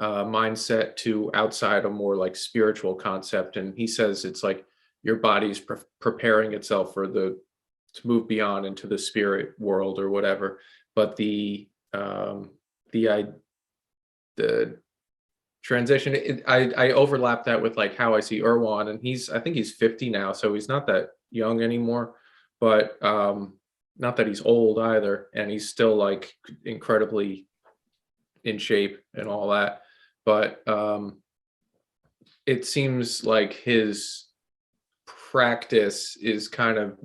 mindset to outside a more like spiritual concept. And he says it's like your body's preparing itself to move beyond into the spirit world or whatever. But the transition, I overlap that with like how I see Erwan, and I think he's 50 now, so he's not that young anymore, but not that he's old either, and he's still like incredibly in shape and all that. But it seems like his practice is kind of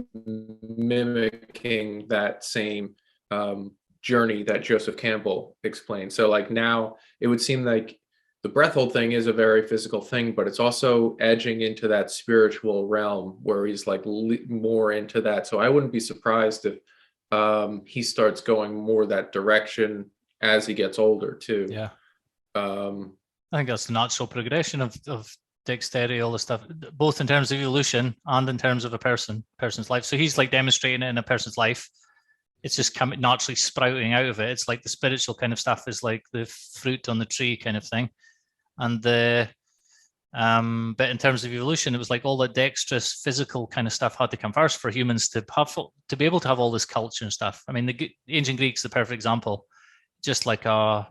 mimicking that same journey that Joseph Campbell explained. So like now it would seem like the breath hold thing is a very physical thing, but it's also edging into that spiritual realm where he's like more into that. So I wouldn't be surprised if he starts going more that direction as he gets older too. Yeah. I think that's the natural progression of dexterity, all this stuff, both in terms of evolution and in terms of a person's life. So he's like demonstrating it in a person's life. It's just coming naturally sprouting out of it. It's like the spiritual kind of stuff is like the fruit on the tree kind of thing. And but in terms of evolution, it was like all the dexterous physical kind of stuff had to come first for humans to be able to have all this culture and stuff. I mean, the ancient Greeks, the perfect example. Just like I'm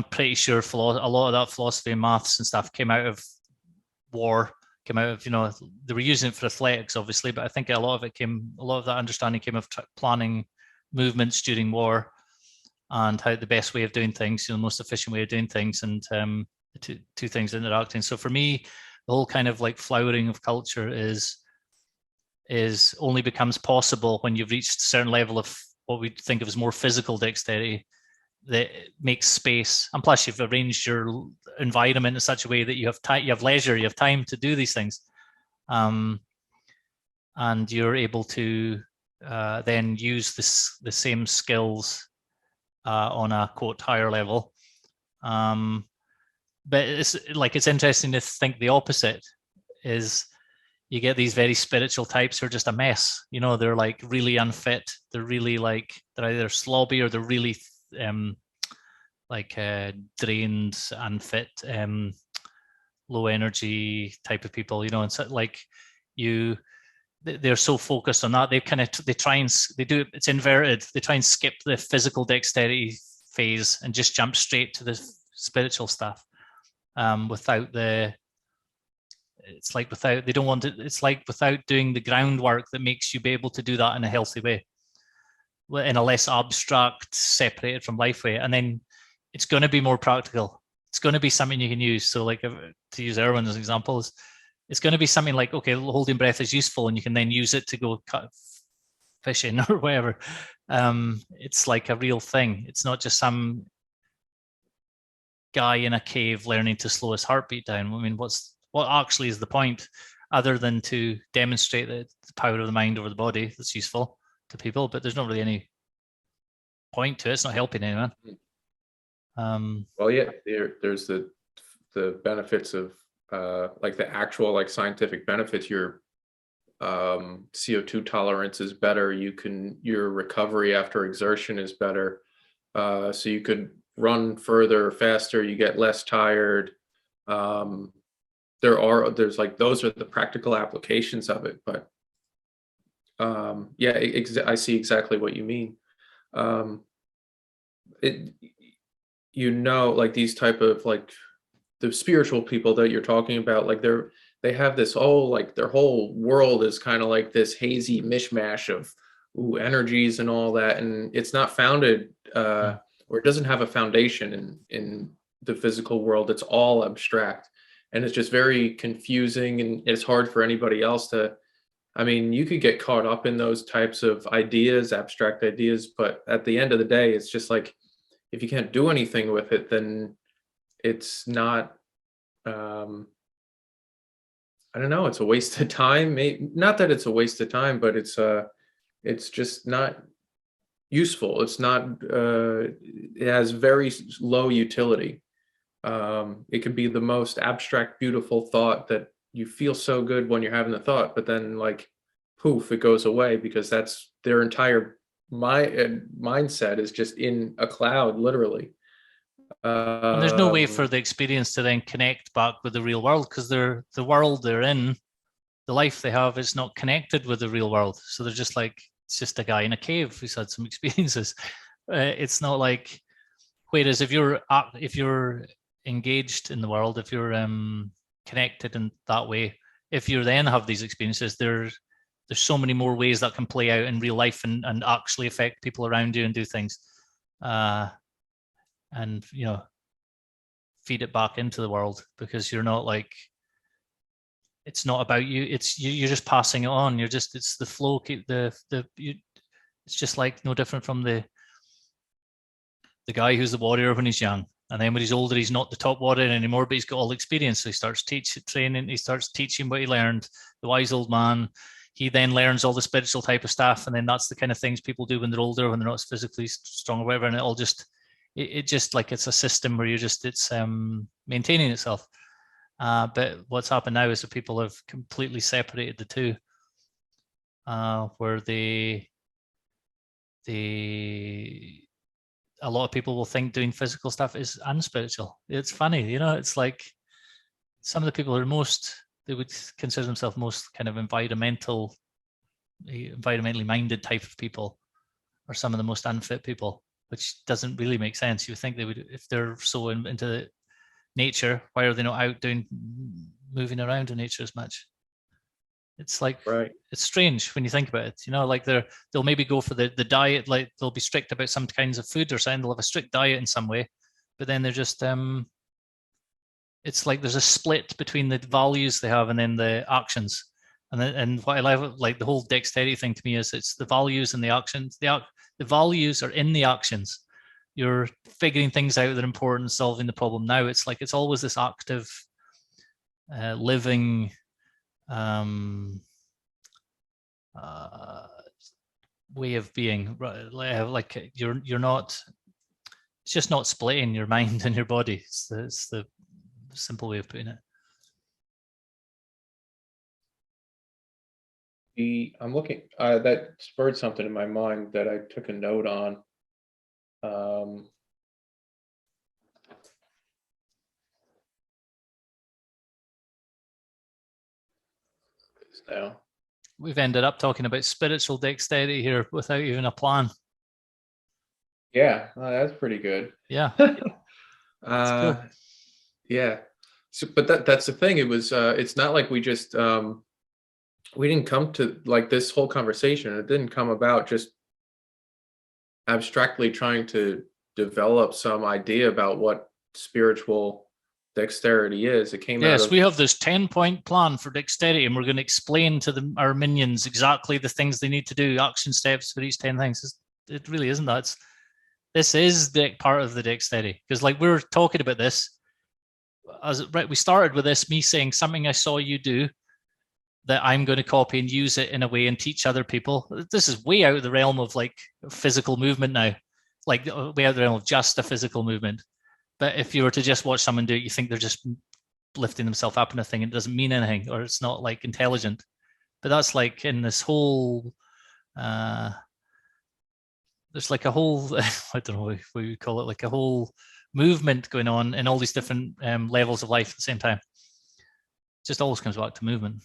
pretty sure a lot of that philosophy and maths and stuff came out of war, came out of, they were using it for athletics, obviously, but I think a lot of that understanding came of planning movements during war and how the best way of doing things, the most efficient way of doing things, and two things interacting. So for me, the whole kind of like flowering of culture is only becomes possible when you've reached a certain level of what we think of as more physical dexterity that makes space, and plus you've arranged your environment in such a way that you have time, you have leisure, you have time to do these things, and you're able to then use the same skills on a quote higher level. But it's interesting to think the opposite is you get these very spiritual types who are just a mess. They're like really unfit. They're really like, they're either slobby or they're really drained, unfit, low energy type of people, and so like they're so focused on that. It's inverted. They try and skip the physical dexterity phase and just jump straight to the spiritual stuff. Without doing the groundwork that makes you be able to do that in a healthy way, in a less abstract, separated from life way. And then it's going to be more practical. It's going to be something you can use. So like, to use Erwin as an example, it's going to be something like, okay, holding breath is useful and you can then use it to go cut fishing or whatever. It's like a real thing. It's not just some guy in a cave learning to slow his heartbeat down. I mean, what actually is the point, other than to demonstrate the power of the mind over the body that's useful to people? But there's not really any point to it. It's not helping anyone. Well, yeah, there's the benefits of like the actual like scientific benefits. Your CO2 tolerance is better. Your recovery after exertion is better. So you could run further, faster. You get less tired. There's like, those are the practical applications of it. But yeah, I see exactly what you mean. Like these type of like the spiritual people that you're talking about, like they have this whole, like their whole world is kind of like this hazy mishmash of energies and all that, and it's not founded or it doesn't have a foundation in the physical world. It's all abstract, and it's just very confusing, and it's hard for anybody else to, I mean, you could get caught up in those types of ideas, abstract ideas, but at the end of the day, it's just like, if you can't do anything with it, then it's not, I don't know, it's a waste of time. Not that it's a waste of time, but it's just not useful. It's not, it has very low utility. It can be the most abstract, beautiful thought that you feel so good when you're having the thought, but then like, poof, it goes away, because that's their entire mindset is just in a cloud, literally. And there's no way for the experience to then connect back with the real world, because the world they're in, the life they have, is not connected with the real world. So they're just like, it's just a guy in a cave who's had some experiences. It's not like, whereas if you're engaged in the world, if you're connected in that way, if you then have these experiences, there's so many more ways that can play out in real life and actually affect people around you and do things. and feed it back into the world, because you're not like, it's not about you, it's you're just passing it on. It's the flow, it's just like no different from the guy who's the warrior when he's young, and then when he's older he's not the top warrior anymore, but he's got all the experience, so he starts training, he starts teaching what he learned, the wise old man. He then learns all the spiritual type of stuff, and then that's the kind of things people do when they're older, when they're not physically strong or whatever, and it just like, it's a system where it's maintaining itself. But what's happened now is that people have completely separated the two, where a lot of people will think doing physical stuff is unspiritual. It's funny, it's like some of the people they would consider themselves most kind of environmentally minded type of people are some of the most unfit people, which doesn't really make sense. You think they would, if they're so into nature, why are they not out moving around in nature as much? It's like, right. It's strange when you think about it, like they'll maybe go for the diet, like they'll be strict about some kinds of food or something, they'll have a strict diet in some way, but then they're just it's like there's a split between the values they have and then the actions. And what I like the whole dexterity thing to me is it's the values and the actions. The values are in the actions. You're figuring things out that are important, solving the problem now. It's like, it's always this active living way of being. Like you're not, it's just not splitting your mind and your body. It's the simple way of putting it. I'm looking, that spurred something in my mind that I took a note on. Now we've ended up talking about spiritual dexterity here without even a plan. Yeah, that's pretty good. Yeah. Cool. Yeah. So, but that's the thing. It was. It's not like we just. We didn't come to like this whole conversation. It didn't come about just abstractly trying to develop some idea about what spiritual dexterity is. It came out of... Yes, we have this 10-point plan for dexterity, and we're going to explain to our minions exactly the things they need to do, action steps for each 10 things. It really isn't that. This is the part of the dexterity, because like we're talking about this, we started with this, me saying something I saw you do that I'm going to copy and use it in a way and teach other people. This is way out of the realm of like physical movement now, like way out of the realm of just a physical movement. But if you were to just watch someone do it, you think they're just lifting themselves up in a thing. It doesn't mean anything, or it's not like intelligent. But that's like in this whole, there's like a whole, I don't know what you call it, like a whole movement going on in all these different levels of life at the same time. It just always comes back to movement.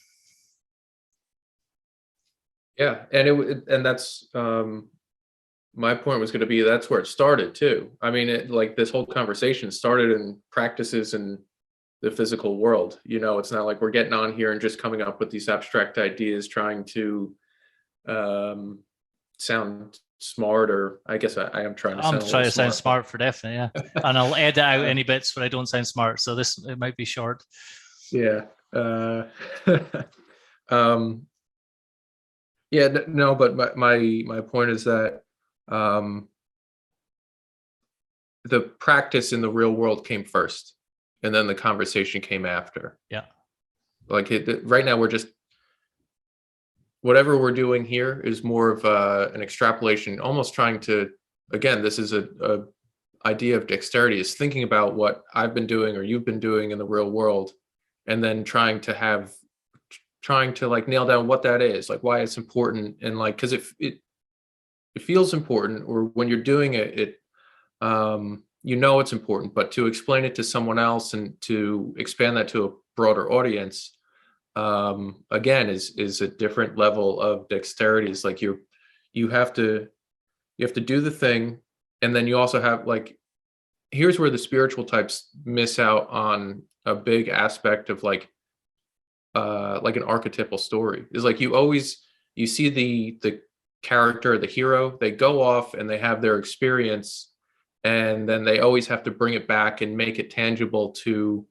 Yeah, and that's my point was going to be, that's where it started too. I mean, like this whole conversation started in practices in the physical world. It's not like we're getting on here and just coming up with these abstract ideas, trying to sound smart, or I guess I am trying to. I'm trying to sound smart for definitely, yeah. And I'll edit out any bits where I don't sound smart. So it might be short. Yeah. Yeah, no, but my point is that the practice in the real world came first, and then the conversation came after. Yeah. Like right now, we're just, whatever we're doing here is more of an extrapolation, almost trying to, again, this is a idea of dexterity, is thinking about what I've been doing or you've been doing in the real world, and then trying to like nail down what that is, like why it's important, and like, because it feels important, or when you're doing it, it's important, but to explain it to someone else and to expand that to a broader audience, again, is a different level of dexterity. It's like you have to do the thing, and then you also have, like, here's where the spiritual types miss out on a big aspect of like an archetypal story. Is like you see the character, the hero, they go off and they have their experience, and then they always have to bring it back and make it tangible to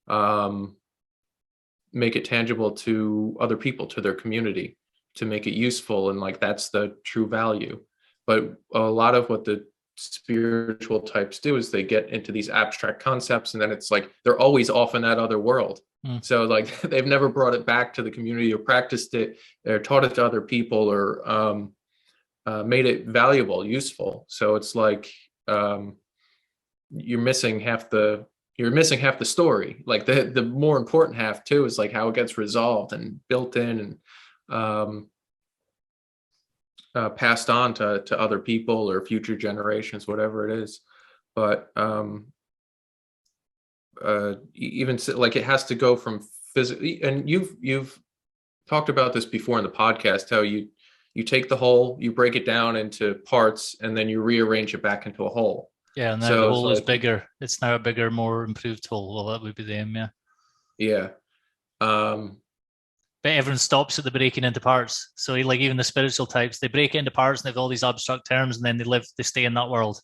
other people, to their community, to make it useful, and like that's the true value. But a lot of what the spiritual types do is they get into these abstract concepts, and then it's like they're always off in that other world. So like they've never brought it back to the community or practiced it or taught it to other people or made it valuable, useful. So it's like you're missing half the story. Like the more important half too is like how it gets resolved and built in and passed on to other people or future generations, whatever it is. But even like it has to go from physical, and you've talked about this before in the podcast, how you take the whole, you break it down into parts, and then you rearrange it back into a whole. Yeah, and now the whole is bigger. It's now a bigger, more improved whole. Well, that would be the aim, yeah. Yeah. But everyone stops at the breaking into parts. So like even the spiritual types, they break it into parts and they have all these abstract terms, and then they stay in that world.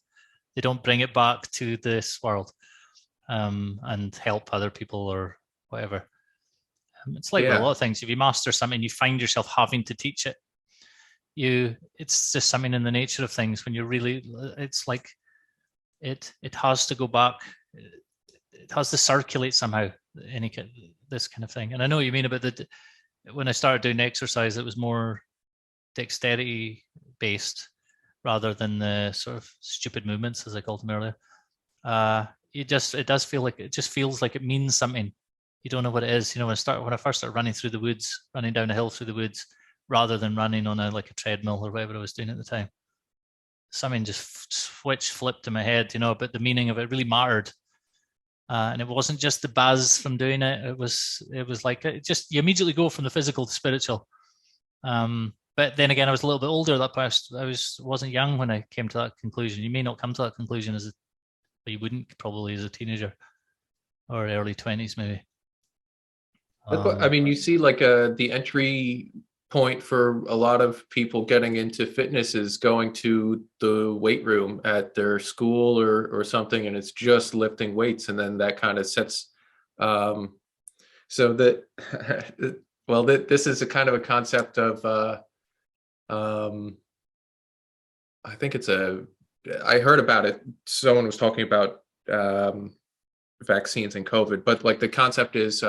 They don't bring it back to this world and help other people or whatever. It's like with a lot of things. If you master something, you find yourself having to teach it. It's just something in the nature of things. When you're really, it's like it has to go back. It has to circulate somehow. This kind of thing. And I know what you mean about when I started doing exercise, it was more dexterity based rather than the sort of stupid movements, as I called them earlier. It does feel like it just feels like it means something. You don't know what it is. When I first started running through the woods, running down a hill through the woods, rather than running on a treadmill or whatever I was doing at the time, something just flipped in my head, but the meaning of it really mattered. And it wasn't just the buzz from doing it. It was like you immediately go from the physical to spiritual. But then again, I was a little bit older. Wasn't young when I came to that conclusion. You may not come to that conclusion but you wouldn't probably as a teenager or early 20s maybe. I mean, you see like the entry point for a lot of people getting into fitness is going to the weight room at their school or something, and it's just lifting weights, and then that kind of sets so that this is a kind of a concept of I think I heard about it. Someone was talking about vaccines and COVID, but like the concept is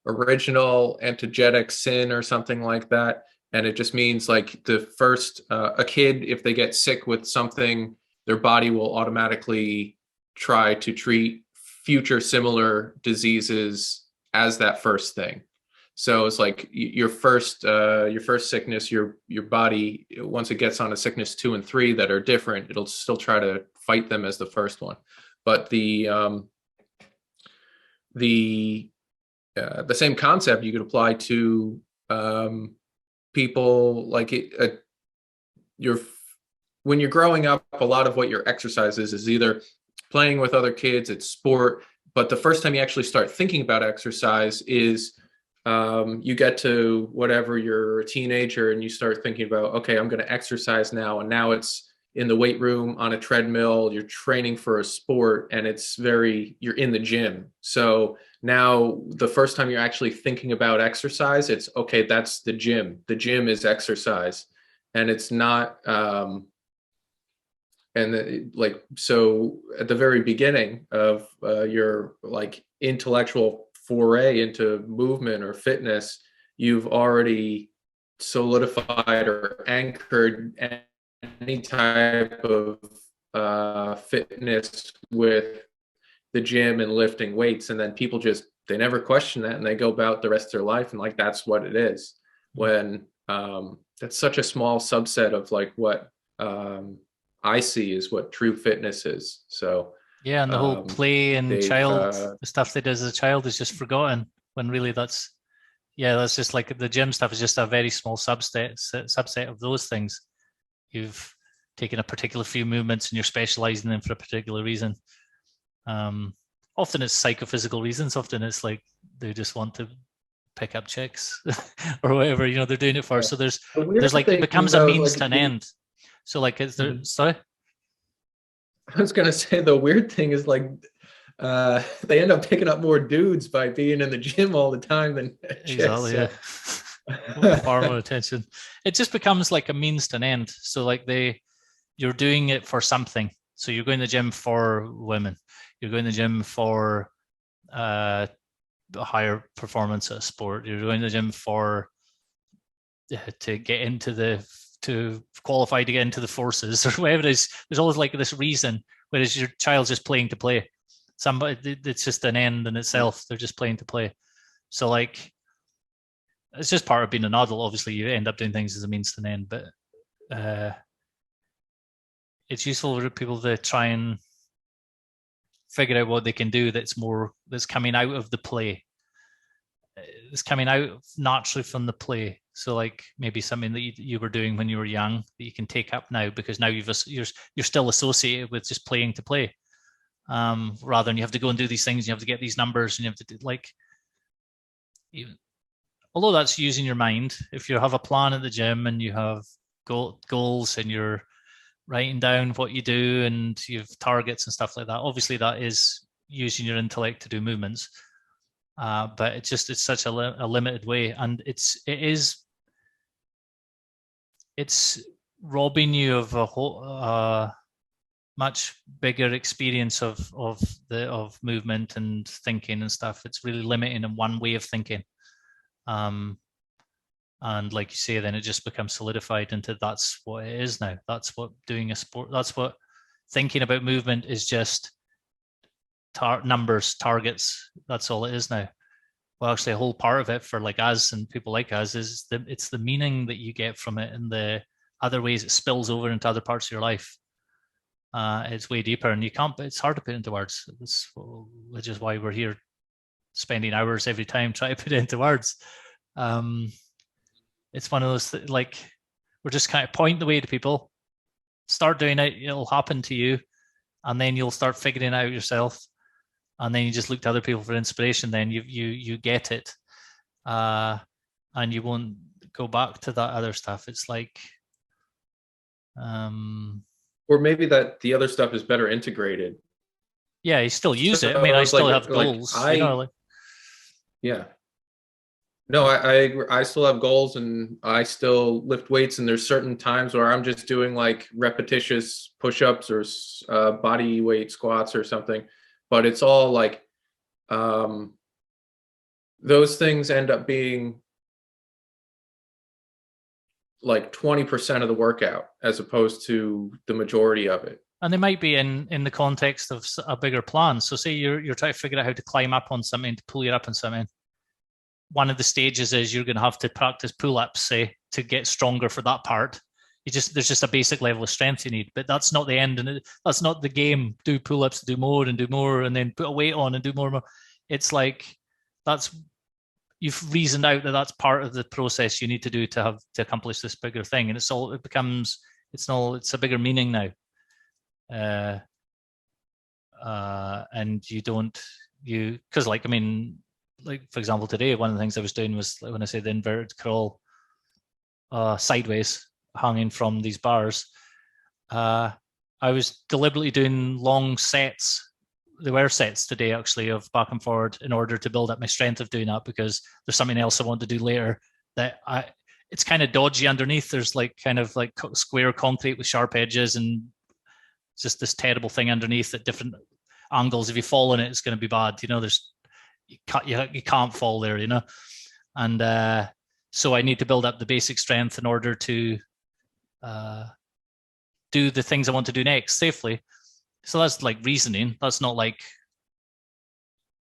original antigenic sin or something like that. And it just means like the first, a kid, if they get sick with something, their body will automatically try to treat future similar diseases as that first thing. So it's like your first sickness, your body, once it gets on a sickness 2 and 3 that are different, it'll still try to fight them as the first one. But the same concept you could apply to people like when you're growing up, a lot of what your exercise is either playing with other kids, it's sport. But the first time you actually start thinking about exercise is you get to whatever, you're a teenager and you start thinking about, okay, I'm going to exercise now. And now it's in the weight room on a treadmill, you're training for a sport, and you're in the gym. So now the first time you're actually thinking about exercise, it's okay, that's the gym. The gym is exercise. And it's not, so at the very beginning of your like intellectual foray into movement or fitness, you've already solidified or anchored any type of fitness with the gym and lifting weights. And then people they never question that, and they go about the rest of their life, and like that's what it is, when that's such a small subset of like what I see is what true fitness is. So yeah, and the whole play and the stuff they did as a child is just forgotten, when really that's just like the gym stuff is just a very small subset of those things. You've taken a particular few movements and you're specializing them for a particular reason. Often it's psychophysical reasons. Often it's like they just want to pick up chicks or whatever, they're doing it for. So there's like, it becomes a means to an end. So like, is there, sorry? I was gonna say the weird thing is like they end up picking up more dudes by being in the gym all the time than chicks. Exactly, yeah. Far more attention. It just becomes like a means to an end. So like you're doing it for something. So you're going to the gym for women. You're going to the gym for a higher performance at a sport. You're going to the gym for to get into to qualify to get into the forces or whatever it is. There's always like this reason, whereas your child's just playing to play. Somebody, it's just an end in itself. They're just playing to play. So like, it's just part of being an adult. Obviously, you end up doing things as a means to an end, but it's useful for people to try and figure out what they can do that's coming out of the play. It's coming out naturally from the play. So like maybe something that you were doing when you were young that you can take up now, because now you're still associated with just playing to play, rather than you have to go and do these things, you have to get these numbers, and you have to do, like, although that's using your mind. If you have a plan at the gym and you have goals and you're writing down what you do and you have targets and stuff like that, obviously that is using your intellect to do movements. But it's such a limited way, and it's robbing you of a whole much bigger experience of movement and thinking and stuff. It's really limiting in one way of thinking, and like you say, then it just becomes solidified into that's what it is now. That's what doing a sport. That's what thinking about movement is, just numbers, targets. That's all it is now. Well, actually, a whole part of it for like us and people like us is it's the meaning that you get from it and the other ways it spills over into other parts of your life. It's way deeper, and it's hard to put into words. Which is why we're here spending hours every time trying to put it into words. It's one of those like, we're just kind of pointing the way to people, start doing it, it'll happen to you, and then you'll start figuring it out yourself, and then you just look to other people for inspiration. Then you get it, and you won't go back to that other stuff. It's like, or maybe that the other stuff is better integrated. Yeah, you still use it. I mean, I still have goals. Yeah. No, I agree. I still have goals, and I still lift weights, and there's certain times where I'm just doing like repetitious push-ups or body weight squats or something. But it's all like those things end up being like 20% of the workout as opposed to the majority of it. And they might be in the context of a bigger plan. So say you're trying to figure out how to climb up on something, to pull you up on something. One of the stages is you're going to have to practice pull-ups, say, to get stronger for that part. There's just a basic level of strength you need, but that's not the end, and that's not the game. Do pull-ups, do more, and then put a weight on and do more. It's like you've reasoned out that that's part of the process you need to do to accomplish this bigger thing, and it's a bigger meaning now. And because like, I mean, like for example, today one of the things I was doing was, when I say the inverted crawl sideways, hanging from these bars, I was deliberately doing long sets. There were sets today actually of back and forward in order to build up my strength of doing that, because there's something else I want to do later that it's kind of dodgy underneath. There's like kind of like square concrete with sharp edges, and just this terrible thing underneath at different angles. If you fall in it, it's going to be bad. You can't fall there, and so I need to build up the basic strength in order to do the things I want to do next safely. So that's like reasoning. That's not like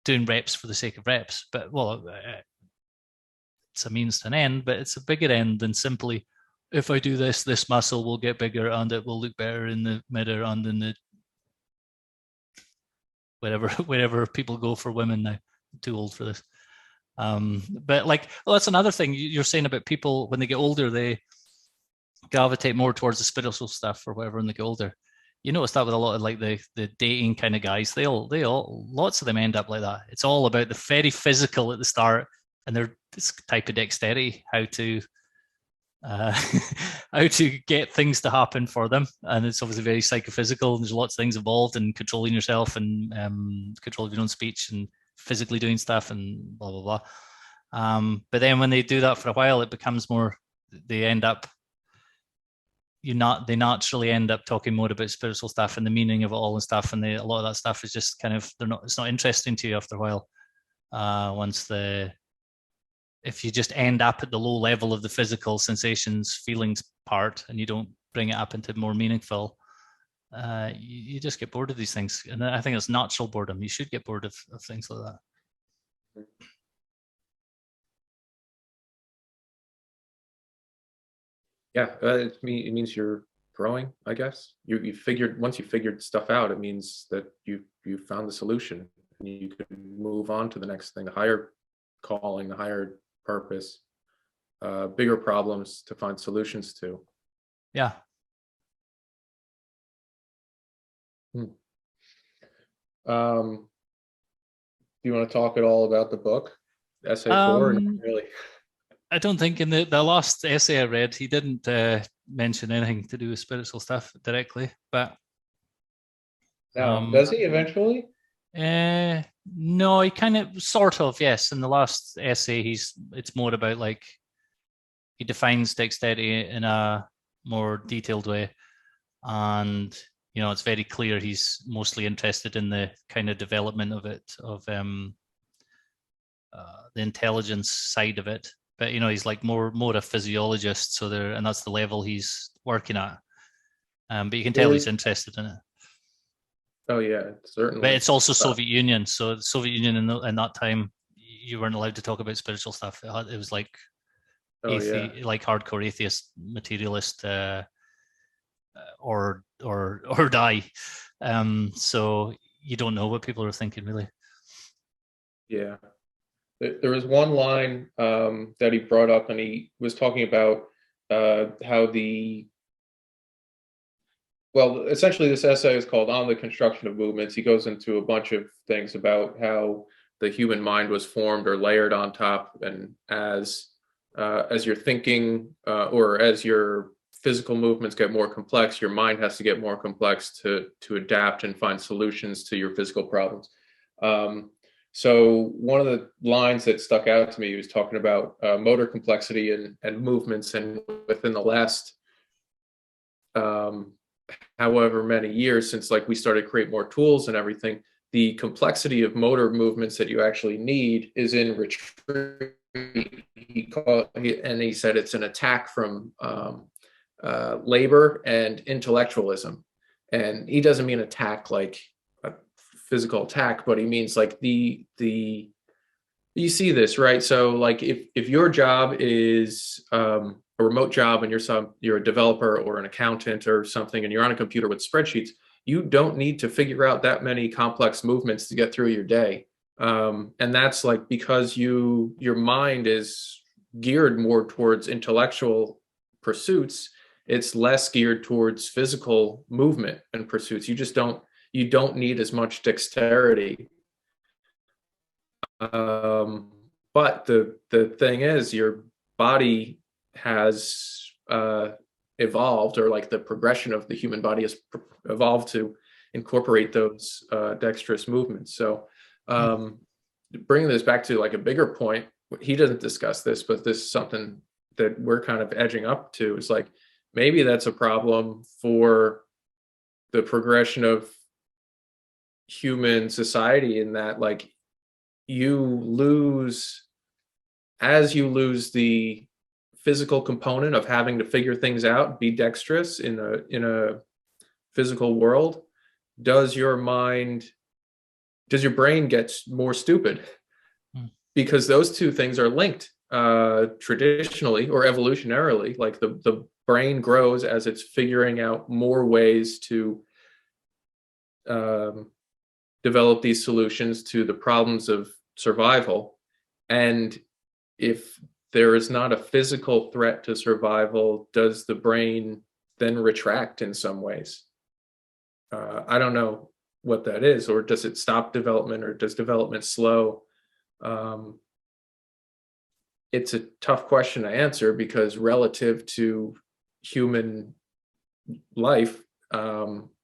doing reps for the sake of reps, but it's a means to an end, but it's a bigger end than simply, if I do this muscle will get bigger and it will look better in the mirror and in the wherever people go for women now. I'm too old for this. But like, that's another thing you're saying about people when they get older, they gravitate more towards the spiritual stuff or whatever when they get older. You notice that with a lot of like the dating kind of guys, they all lots of them end up like that. It's all about the very physical at the start, and they're this type of dexterity, how to how to get things to happen for them. And it's obviously very psychophysical. There's lots of things involved in controlling yourself and control of your own speech and physically doing stuff and blah, blah, blah. But then when they do that for a while, it becomes more, they naturally end up talking more about spiritual stuff and the meaning of it all and stuff. And a lot of that stuff is just kind of, it's not interesting to you after a while. If you just end up at the low level of the physical sensations, feelings part, and you don't bring it up into more meaningful, you just get bored of these things. And I think it's natural boredom. You should get bored of things like that. Yeah, it means you're growing, I guess. Once you figured stuff out, it means that you found the solution and you can move on to the next thing, the higher calling, the higher purpose, bigger problems to find solutions to. Yeah. Do you want to talk at all about the book, essay 4? Not really. I don't think in the last essay I read, he didn't mention anything to do with spiritual stuff directly, but does he eventually? No, he kind of sort of, yes. In the last essay, it's more about like he defines dexterity in a more detailed way, and it's very clear he's mostly interested in the kind of development of it, of the intelligence side of it. But he's like more a physiologist, and that's the level he's working at. But you can tell he's interested in it. Oh yeah, certainly. But it's also Soviet Union, so the Soviet Union in that time, you weren't allowed to talk about spiritual stuff. It was like like hardcore atheist, materialist, or die. So you don't know what people are thinking, really. Yeah. There was one line that he brought up, and he was talking about how essentially this essay is called On the Construction of Movements. He goes into a bunch of things about how the human mind was formed or layered on top, and as your thinking or as your physical movements get more complex, your mind has to get more complex to adapt and find solutions to your physical problems. So one of the lines that stuck out to me, he was talking about motor complexity and movements, and within the last however many years since we started to create more tools and everything, the complexity of motor movements that you actually need is in retreat. He said it's an attack from labor and intellectualism, and he doesn't mean attack like a physical attack, but he means like the you see this, right? So like if your job is a remote job and you're a developer or an accountant or something, and you're on a computer with spreadsheets, you don't need to figure out that many complex movements to get through your day. And that's like because your mind is geared more towards intellectual pursuits. It's less geared towards physical movement and pursuits. You don't need as much dexterity. But the thing is, your body has evolved, or like the progression of the human body has evolved to incorporate those dexterous movements. So bringing this back to like a bigger point, he doesn't discuss this, but this is something that we're kind of edging up to, is like maybe that's a problem for the progression of human society, in that like you lose the physical component of having to figure things out, be dexterous in a physical world. Does your brain get more stupid? Because those two things are linked traditionally or evolutionarily. Like the brain grows as it's figuring out more ways to develop these solutions to the problems of survival. And if there is not a physical threat to survival, does the brain then retract in some ways? I don't know what that is, or does it stop development, or does development slow? it's a tough question to answer, because relative to human life,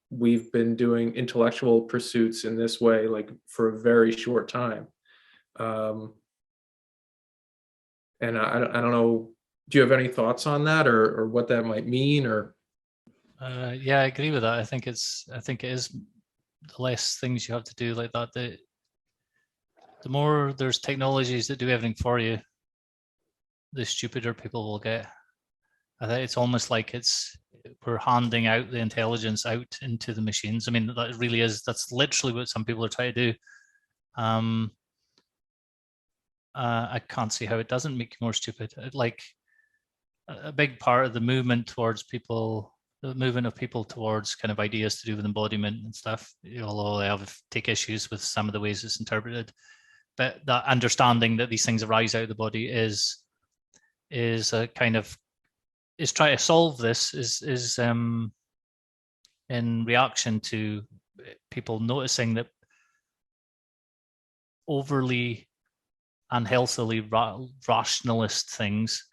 we've been doing intellectual pursuits in this way like for a very short time. And I don't know, do you have any thoughts on that, or what that might mean? Or yeah, I agree with that. I think it is the less things you have to do like that, the more there's technologies that do everything for you, the stupider people will get. I think it's almost like we're handing out the intelligence out into the machines. I mean, that really is, that's literally what some people are trying to do. I can't see how it doesn't make you more stupid. Like a big part of the movement towards people, the movement of people towards kind of ideas to do with embodiment and stuff, although I take issues with some of the ways it's interpreted, but that understanding that these things arise out of the body is a kind of, is try to solve this is in reaction to people noticing that overly unhealthily rationalist things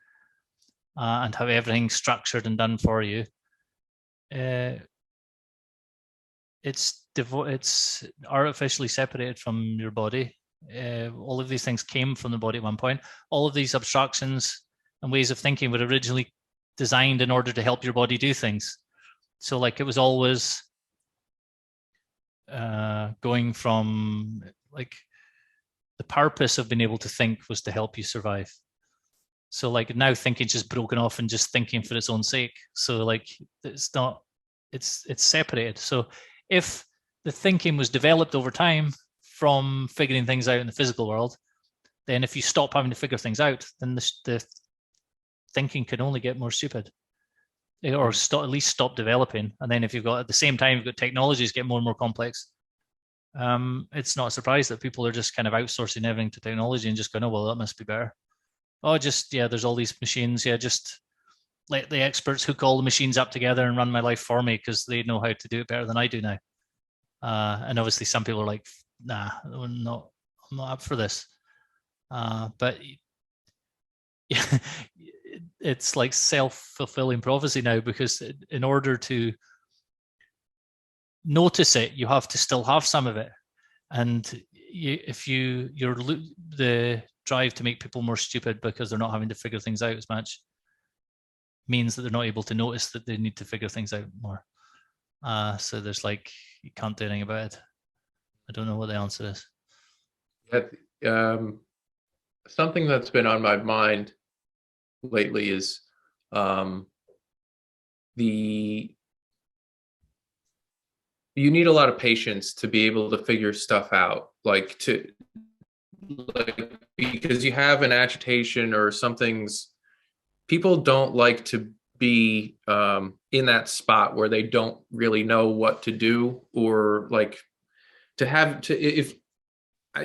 and have everything structured and done for you. It's artificially separated from your body. All of these things came from the body at one point. All of these abstractions and ways of thinking were originally designed in order to help your body do things. So like it was always going from like the purpose of being able to think was to help you survive. So like now thinking's just broken off and just thinking for its own sake. So like it's separated. So if the thinking was developed over time from figuring things out in the physical world, then if you stop having to figure things out, then the thinking can only get more stupid, or at least stop developing. And then if you've got, at the same time, you've got technologies get more and more complex, it's not a surprise that people are just kind of outsourcing everything to technology and just going, oh, well, that must be better. Oh, just, yeah, there's all these machines. Yeah, just let the experts hook all the machines up together and run my life for me because they know how to do it better than I do now. And obviously some people are like, nah, I'm not up for this. But it's like self-fulfilling prophecy now, because in order to notice it, you have to still have some of it. And the drive to make people more stupid because they're not having to figure things out as much means that they're not able to notice that they need to figure things out more. So there's like, you can't do anything about it. I don't know what the answer is. Something that's been on my mind lately is you need a lot of patience to be able to figure stuff out, because you have an agitation or people don't like to be in that spot where they don't really know what to do, or like if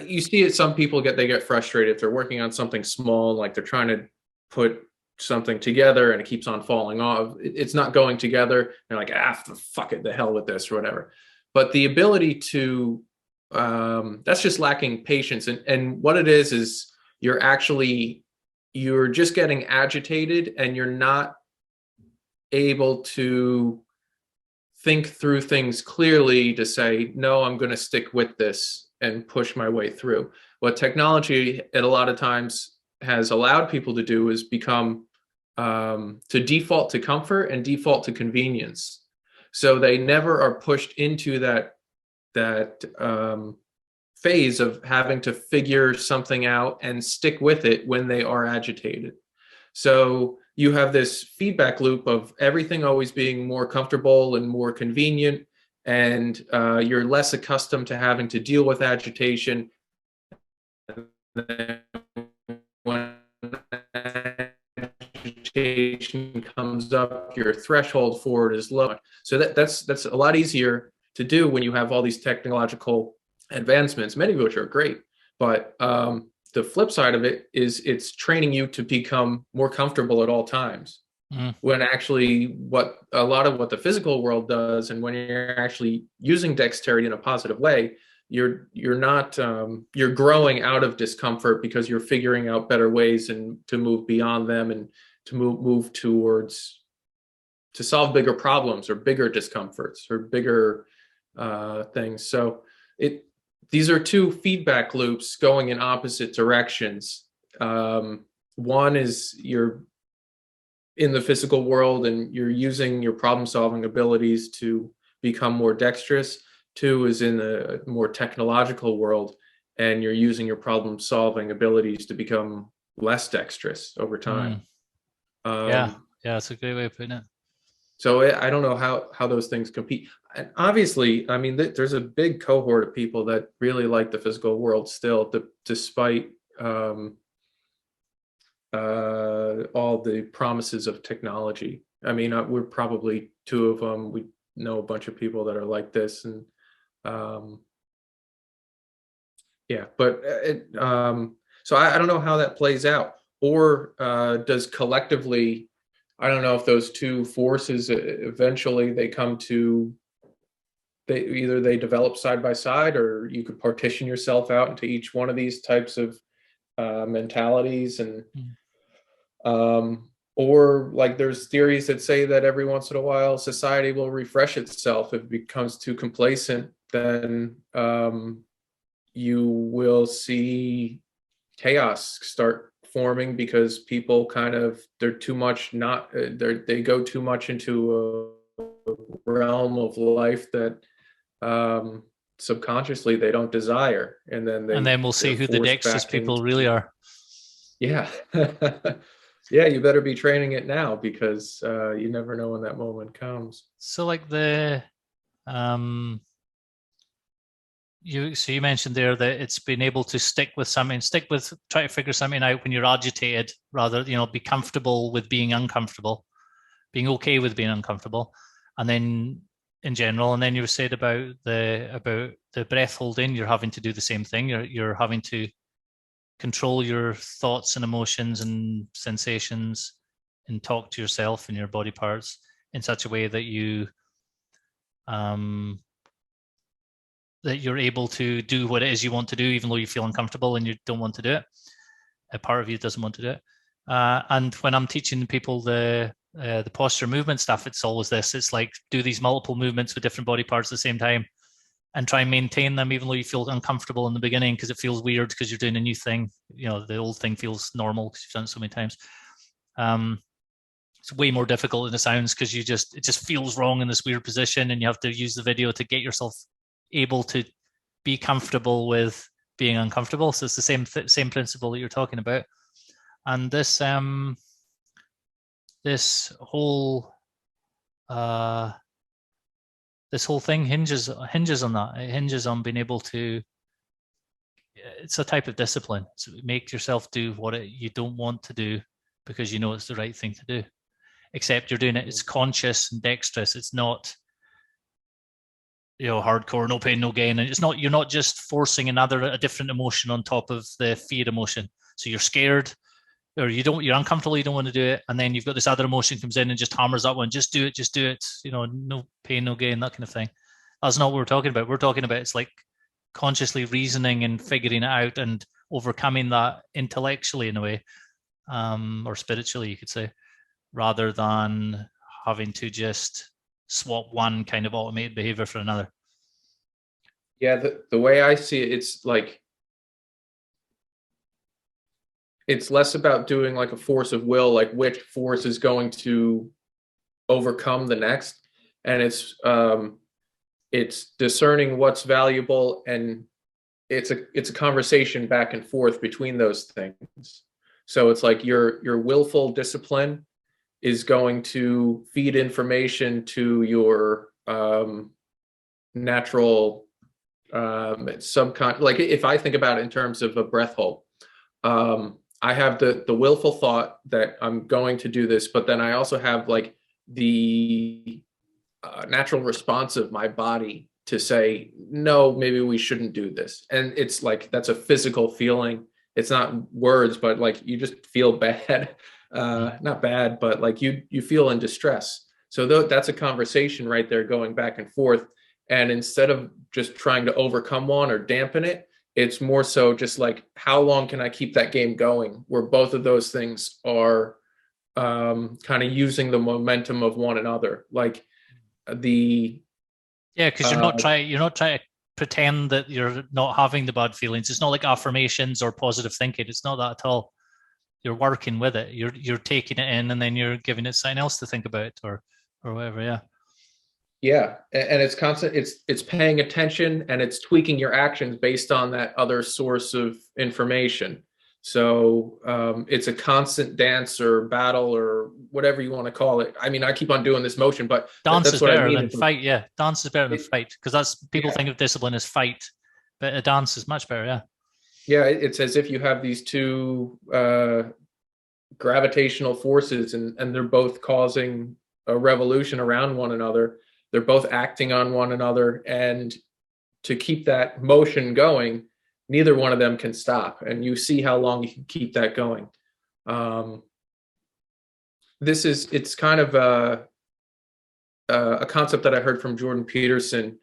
you see it, some people get frustrated if they're working on something small, like they're trying to put something together and it keeps on falling off. It's not going together. They're like, fuck it, the hell with this or whatever. But the ability to, that's just lacking patience. And what it is you're just getting agitated and you're not able to think through things clearly to say, no, I'm going to stick with this and push my way through. What technology at a lot of times has allowed people to do is become to default to comfort and default to convenience. So they never are pushed into that phase of having to figure something out and stick with it when they are agitated. So you have this feedback loop of everything always being more comfortable and more convenient, and you're less accustomed to having to deal with agitation. When agitation comes up, your threshold for it is low. So that's a lot easier to do when you have all these technological advancements, many of which are great. But the flip side of it is it's training you to become more comfortable at all times. When actually a lot of what the physical world does, and when you're actually using dexterity in a positive way, you're not you're growing out of discomfort because you're figuring out better ways and to move beyond them and to move towards to solve bigger problems or bigger discomforts or bigger things. So these are two feedback loops going in opposite directions. One is you're in the physical world and you're using your problem solving abilities to become more dexterous. Two is in a more technological world and you're using your problem solving abilities to become less dexterous over time. Yeah, that's a great way of putting it. So I don't know how those things compete. And obviously, I mean, there's a big cohort of people that really like the physical world still, despite all the promises of technology. I mean, we're probably two of them. We know a bunch of people that are like this, and yeah. But so I don't know how that plays out, or does collectively. I don't know if those two forces eventually they come to. They develop side by side, or you could partition yourself out into each one of these types of mentalities and. Or like there's theories that say that every once in a while society will refresh itself. If it becomes too complacent, then you will see chaos start forming because people they're too much they go too much into a realm of life that subconsciously they don't desire, and then we'll see who the dexterous people really are. Yeah. Yeah, you better be training it now because you never know when that moment comes. So like you mentioned there that it's been able to try to figure something out when you're agitated, rather, be comfortable with being uncomfortable, being okay with being uncomfortable. And then in general, and then you said about the breath holding, you're having to do the same thing. You're having to control your thoughts and emotions and sensations and talk to yourself and your body parts in such a way that you're able to do what it is you want to do, even though you feel uncomfortable and you don't want to do it. A part of you doesn't want to do it. And when I'm teaching people the posture movement stuff, it's always this. It's like do these multiple movements with different body parts at the same time and try and maintain them, even though you feel uncomfortable in the beginning because it feels weird because you're doing a new thing. The old thing feels normal because you've done it so many times. It's way more difficult than it sounds because it just feels wrong in this weird position, and you have to use the video to get yourself able to be comfortable with being uncomfortable. So it's the same principle that you're talking about. And this whole thing hinges on that. It hinges on being able to. It's a type of discipline. So make yourself do what you don't want to do because you know it's the right thing to do. Except you're doing it. It's conscious and dexterous. It's not, hardcore, no pain, no gain. And it's not. You're not just forcing a different emotion on top of the fear emotion. So you're scared, or you're uncomfortable. You don't want to do it, and then you've got this other emotion comes in and just hammers that one. Just do it. No pain, no gain, that kind of thing. That's not what we're talking about. We're talking about it's like consciously reasoning and figuring it out and overcoming that intellectually in a way, or spiritually, you could say, rather than having to just swap one kind of automated behavior for another. Yeah, the way I see it, it's like it's less about doing like a force of will, like which force is going to overcome the next, and it's discerning what's valuable, and it's a conversation back and forth between those things. So it's like your willful discipline is going to feed information to your natural subconscious. Like if I think about it in terms of a breath hold, I have the willful thought that I'm going to do this, but then I also have like the natural response of my body to say, no, maybe we shouldn't do this. And it's like, that's a physical feeling. It's not words, but like you just feel bad, not bad, but like you feel in distress. So that's a conversation right there going back and forth. And instead of just trying to overcome one or dampen it, it's more so just like, how long can I keep that game going, where both of those things are kind of using the momentum of one another. Like because you're not trying to pretend that you're not having the bad feelings. It's not like affirmations or positive thinking. It's not that at all. You're working with it. You're taking it in, and then you're giving it something else to think about, or whatever. Yeah, and it's constant. It's paying attention, and it's tweaking your actions based on that other source of information. So it's a constant dance or battle or whatever you want to call it. I mean, I keep on doing this motion, but dance that's is what I better mean. than fight. Yeah, dance is better than fight, because that's people think of discipline as fight, but a dance is much better. Yeah, it's as if you have these two gravitational forces, and they're both causing a revolution around one another. They're both acting on one another, and to keep that motion going, neither one of them can stop. And you see how long you can keep that going. It's kind of a concept that I heard from Jordan Peterson,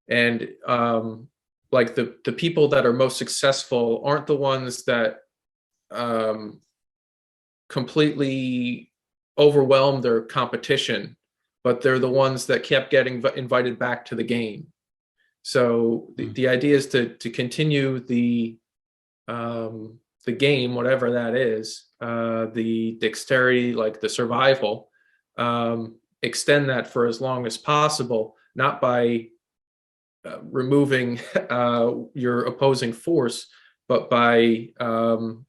and like the people that are most successful aren't the ones that completely overwhelm their competition, but they're the ones that kept getting invited back to the game. So the idea is to continue the game, whatever that is, the dexterity, like the survival, extend that for as long as possible, not by removing your opposing force, but by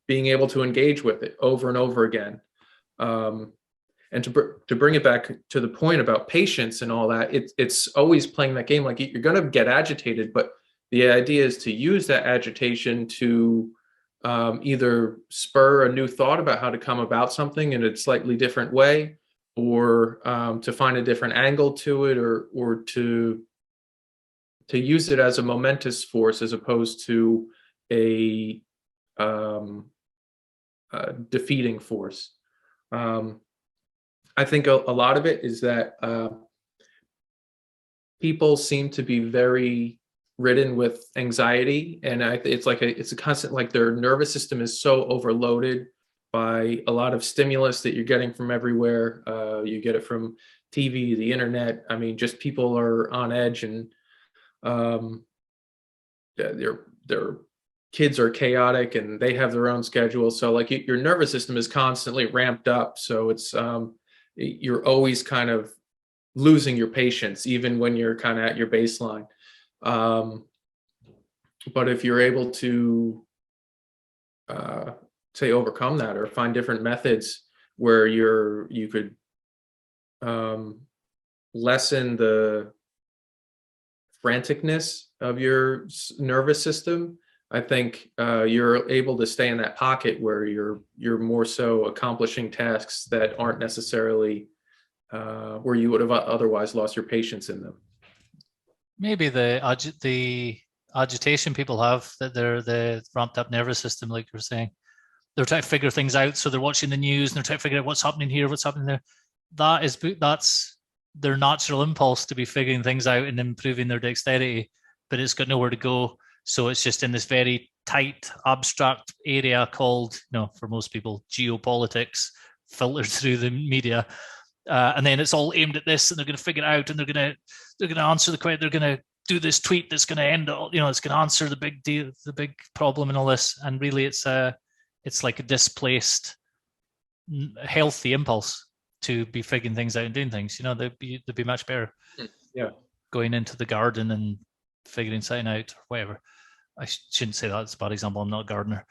being able to engage with it over and over again. And to bring it back to the point about patience and all that, it's always playing that game. Like, you're going to get agitated, but the idea is to use that agitation to either spur a new thought about how to come about something in a slightly different way, or to find a different angle to it, or to use it as a momentous force as opposed to a defeating force. I think a lot of it is that people seem to be very ridden with anxiety, and it's a constant, like, their nervous system is so overloaded by a lot of stimulus that you're getting from everywhere. You get it from TV, the internet. I mean, just people are on edge, and their kids are chaotic, and they have their own schedule. So, like, your nervous system is constantly ramped up. So it's you're always kind of losing your patience, even when you're kind of at your baseline. But if you're able to say overcome that, or find different methods where you could lessen the franticness of your nervous system, I think you're able to stay in that pocket where you're more so accomplishing tasks that aren't necessarily where you would have otherwise lost your patience in them. Maybe the agitation people have, that they're the ramped up nervous system, like you're saying. They're trying to figure things out, so they're watching the news and they're trying to figure out what's happening here, what's happening there. That's their natural impulse to be figuring things out and improving their dexterity, but it's got nowhere to go. So it's just in this very tight, abstract area called, for most people, geopolitics, filtered through the media. And then it's all aimed at this, and they're going to figure it out, and they're going to answer the question. They're going to do this tweet that's going to end, it's going to answer the big deal, the big problem, and all this. And really, it's like a displaced, healthy impulse to be figuring things out and doing things. They'd be much better. Yeah, going into the garden and figuring something out, or whatever. I shouldn't say that's a bad example. I'm not a gardener.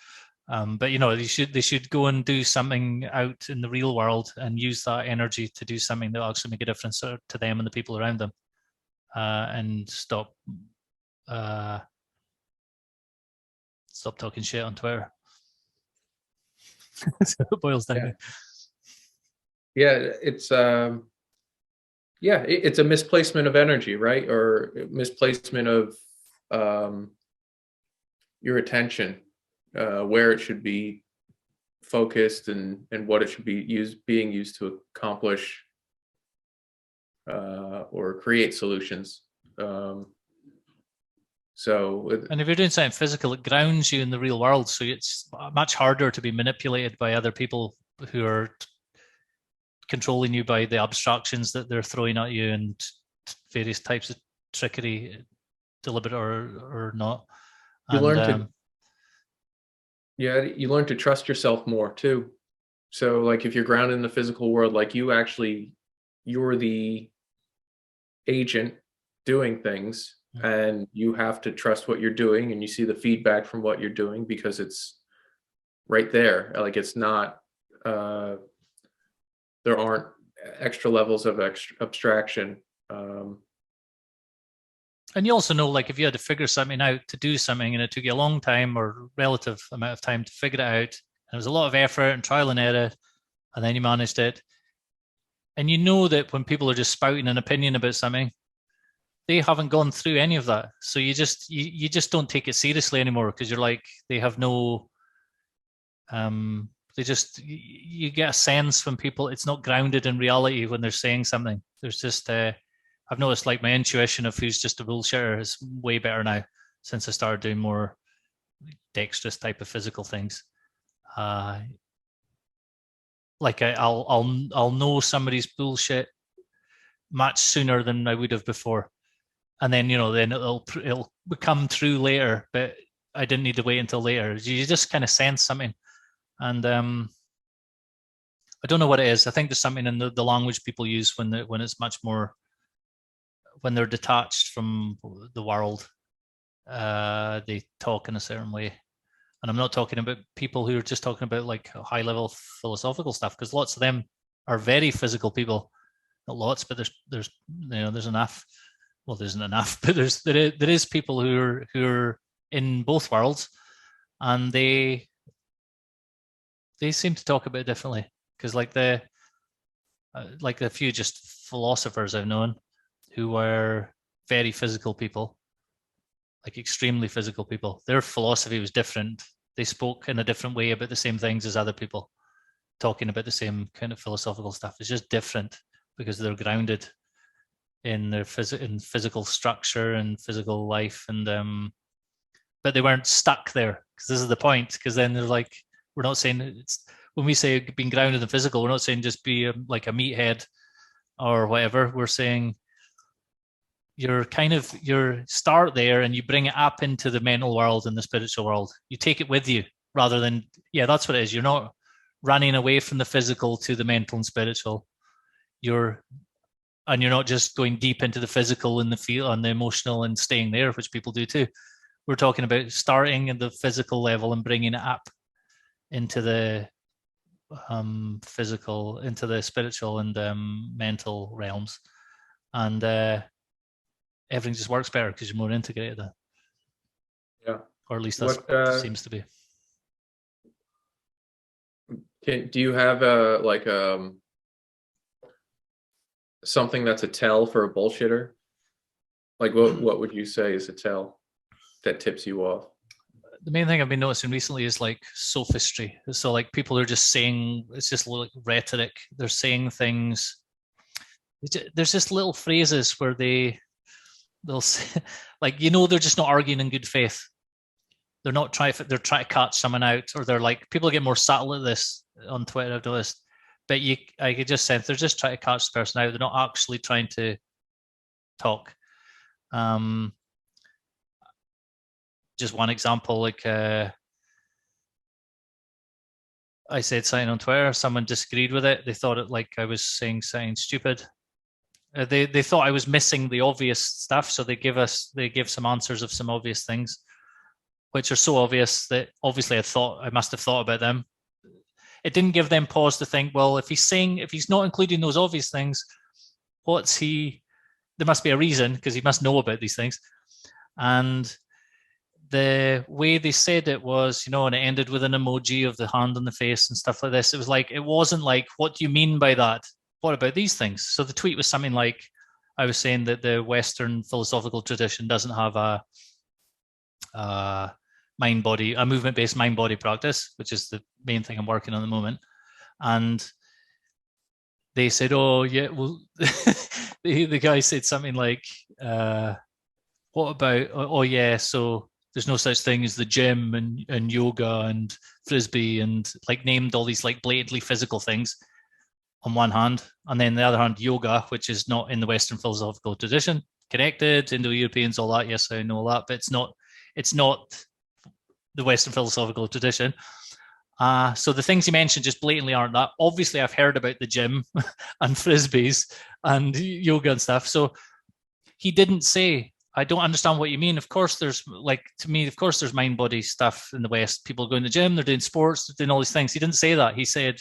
But they should go and do something out in the real world and use that energy to do something that will actually make a difference to them and the people around them, and stop talking shit on Twitter. So it boils down. It's it's a misplacement of energy, right? Or misplacement of your attention. Where it should be focused, and what it should be being used to accomplish or create solutions. And if you're doing something physical, it grounds you in the real world. So it's much harder to be manipulated by other people who are controlling you by the abstractions that they're throwing at you and various types of trickery, deliberate or not. You learn to trust yourself more too. So like if you're grounded in the physical world, like you're the agent doing things, and you have to trust what you're doing, and you see the feedback from what you're doing because it's right there. Like it's not, there aren't extra levels of abstraction. And you also know, like if you had to figure something out to do something and it took you a long time or relative amount of time to figure it out, and it was a lot of effort and trial and error, and then you managed it. And you know that when people are just spouting an opinion about something, they haven't gone through any of that. So you just don't take it seriously anymore because you're like, they have no, you get a sense from people, it's not grounded in reality when they're saying something. There's just, I've noticed like my intuition of who's just a bullshitter is way better now since I started doing more dexterous type of physical things. Like I'll know somebody's bullshit much sooner than I would have before. And then, then it'll come true later, but I didn't need to wait until later. You just kind of sense something. And I don't know what it is. I think there's something in the language people use when it's much more, when they're detached from the world, they talk in a certain way. And I'm not talking about people who are just talking about like high level philosophical stuff, because lots of them are very physical people. Not lots, but there's enough. Well, there isn't enough, but there is people who are in both worlds, and they seem to talk about it differently. Because like the few just philosophers I've known who were very physical people, like extremely physical people, their philosophy was different. They spoke in a different way about the same things as other people, talking about the same kind of philosophical stuff. It's just different because they're grounded in their physical structure and physical life, and but they weren't stuck there, because this is the point. Because then they're like, we're not saying it's, when we say being grounded in physical, we're not saying just be like a meathead or whatever. We're saying you're start there and you bring it up into the mental world and the spiritual world. You take it with you rather than, that's what it is. You're not running away from the physical to the mental and spiritual. You're not just going deep into the physical and the feel and the emotional and staying there, which people do too. We're talking about starting at the physical level and bringing it up into the physical, into the spiritual and mental realms, and everything just works better because you're more integrated. Yeah, or at least that seems to be. Do you have something that's a tell for a bullshitter? Like what would you say is a tell that tips you off? The main thing I've been noticing recently is like sophistry. So like people are just saying, it's just like rhetoric. They're saying things. There's just little phrases where they'll say, like, they're just not arguing in good faith. They're trying to catch someone out, or they're like, people get more subtle at this on Twitter, I've noticed. But I could just sense they're just trying to catch the person out. They're not actually trying to talk. Just one example, like I said something on Twitter, someone disagreed with it. They thought it like I was saying something stupid. They thought I was missing the obvious stuff, so they give some answers of some obvious things, which are so obvious that obviously I must have thought about them. It didn't give them pause to think, well, if he's not including those obvious things, there must be a reason, because he must know about these things. And the way they said it was, and it ended with an emoji of the hand on the face and stuff like this. It was like, it wasn't like, what do you mean by that? What about these things? So the tweet was something like, I was saying that the Western philosophical tradition doesn't have a movement-based mind-body practice, which is the main thing I'm working on at the moment. And they said, oh yeah, well, the guy said something like, what about, oh yeah, so there's no such thing as the gym and yoga and frisbee, and like named all these like blatantly physical things on one hand, and then the other hand, yoga, which is not in the Western philosophical tradition, connected, Indo-Europeans, all that. Yes, I know that, but it's not the Western philosophical tradition. So the things he mentioned just blatantly aren't that. Obviously, I've heard about the gym and frisbees and yoga and stuff. So he didn't say, I don't understand what you mean. Of course, there's like, to me, of course, there's mind body stuff in the West. People go in the gym, they're doing sports, they're doing all these things. He didn't say that. He said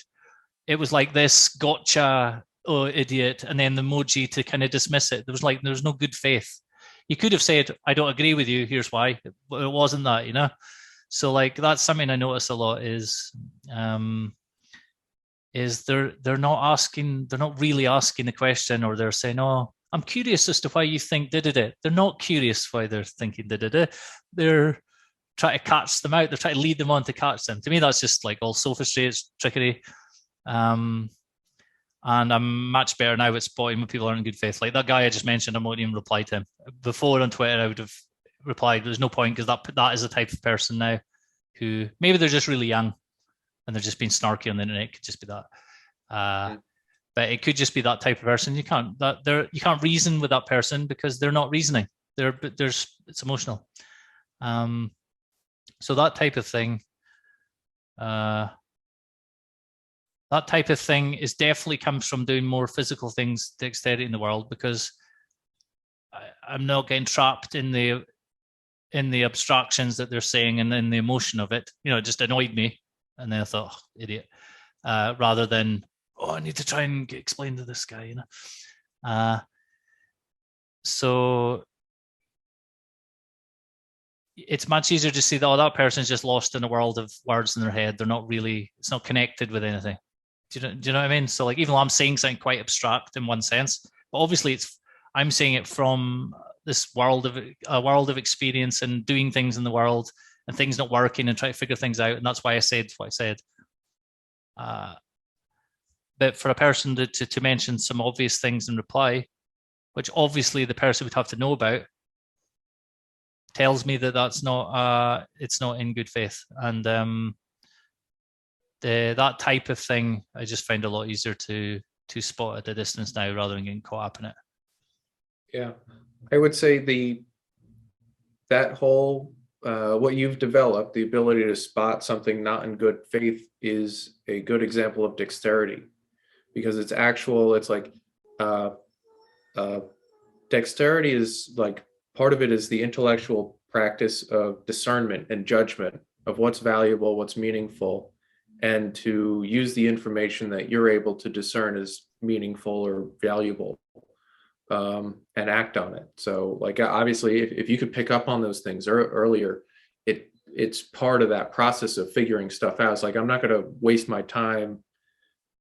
it was like this gotcha, oh, idiot, and then the emoji to kind of dismiss it. There was no good faith. He could have said, I don't agree with you, here's why. But it wasn't that, you know? So like that's something I notice a lot is they're not really asking the question, or they're saying, oh, I'm curious as to why you think it. They're not curious why they're thinking it. They're trying to catch them out. They're trying to lead them on to catch them. To me, that's just like all sophistry. It's trickery. And I'm much better now at spotting when people aren't in good faith. Like that guy I just mentioned, I won't even reply to him. Before on Twitter, I would have replied. There's no point, because that is the type of person now who maybe they're just really young and they're just being snarky on the internet. It could just be that. But it could just be that type of person. You can't reason with that person because they're not reasoning. It's emotional. So that type of thing. That type of thing is definitely comes from doing more physical things, dexterity in the world, because I'm not getting trapped in the abstractions that they're saying and in the emotion of it. You know, it just annoyed me, and then I thought, oh, idiot, rather than, oh, I need to try and explain to this guy, you know. So it's much easier to see that, oh, that person's just lost in a world of words in their head. It's not connected with anything. Do you know what I mean? So like, even though I'm saying something quite abstract in one sense, but obviously I'm saying it from this world of experience and doing things in the world and things not working and trying to figure things out. And that's why I said what I said. But for a person to mention some obvious things in reply, which obviously the person would have to know about, tells me that it's not in good faith. And that type of thing, I just find a lot easier to spot at a distance now, rather than getting caught up in it. Yeah, I would say that whole what you've developed, the ability to spot something not in good faith, is a good example of dexterity, because it's like dexterity is like, part of it is the intellectual practice of discernment and judgment of what's valuable, what's meaningful, and to use the information that you're able to discern as meaningful or valuable, and act on it. So like, obviously, if you could pick up on those things earlier, it's part of that process of figuring stuff out. It's like, I'm not going to waste my time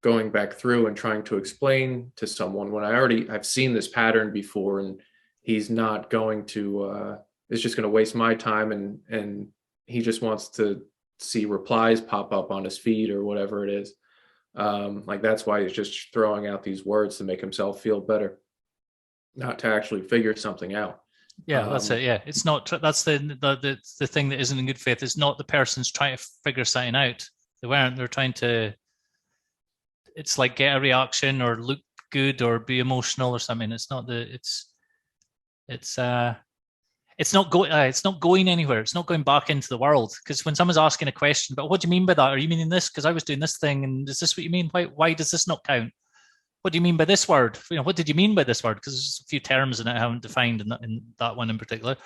going back through and trying to explain to someone when I've seen this pattern before, and he's not going to, it's just going to waste my time, and he just wants to see replies pop up on his feed or whatever it is. Like, that's why he's just throwing out these words to make himself feel better, not to actually figure something out. Yeah, that's it. Yeah, it's not. That's the thing that isn't in good faith. It's not the person's trying to figure something out. They weren't. They're trying to. It's like get a reaction or look good or be emotional or something. It's not the. It's not going anywhere. It's not going back into the world. Because when someone's asking a question, but what do you mean by that? Are you meaning this? Because I was doing this thing, and is this what you mean? Why does this not count? What do you mean by this word? You know, what did you mean by this word? Because there's a few terms in it I haven't defined in that one in particular.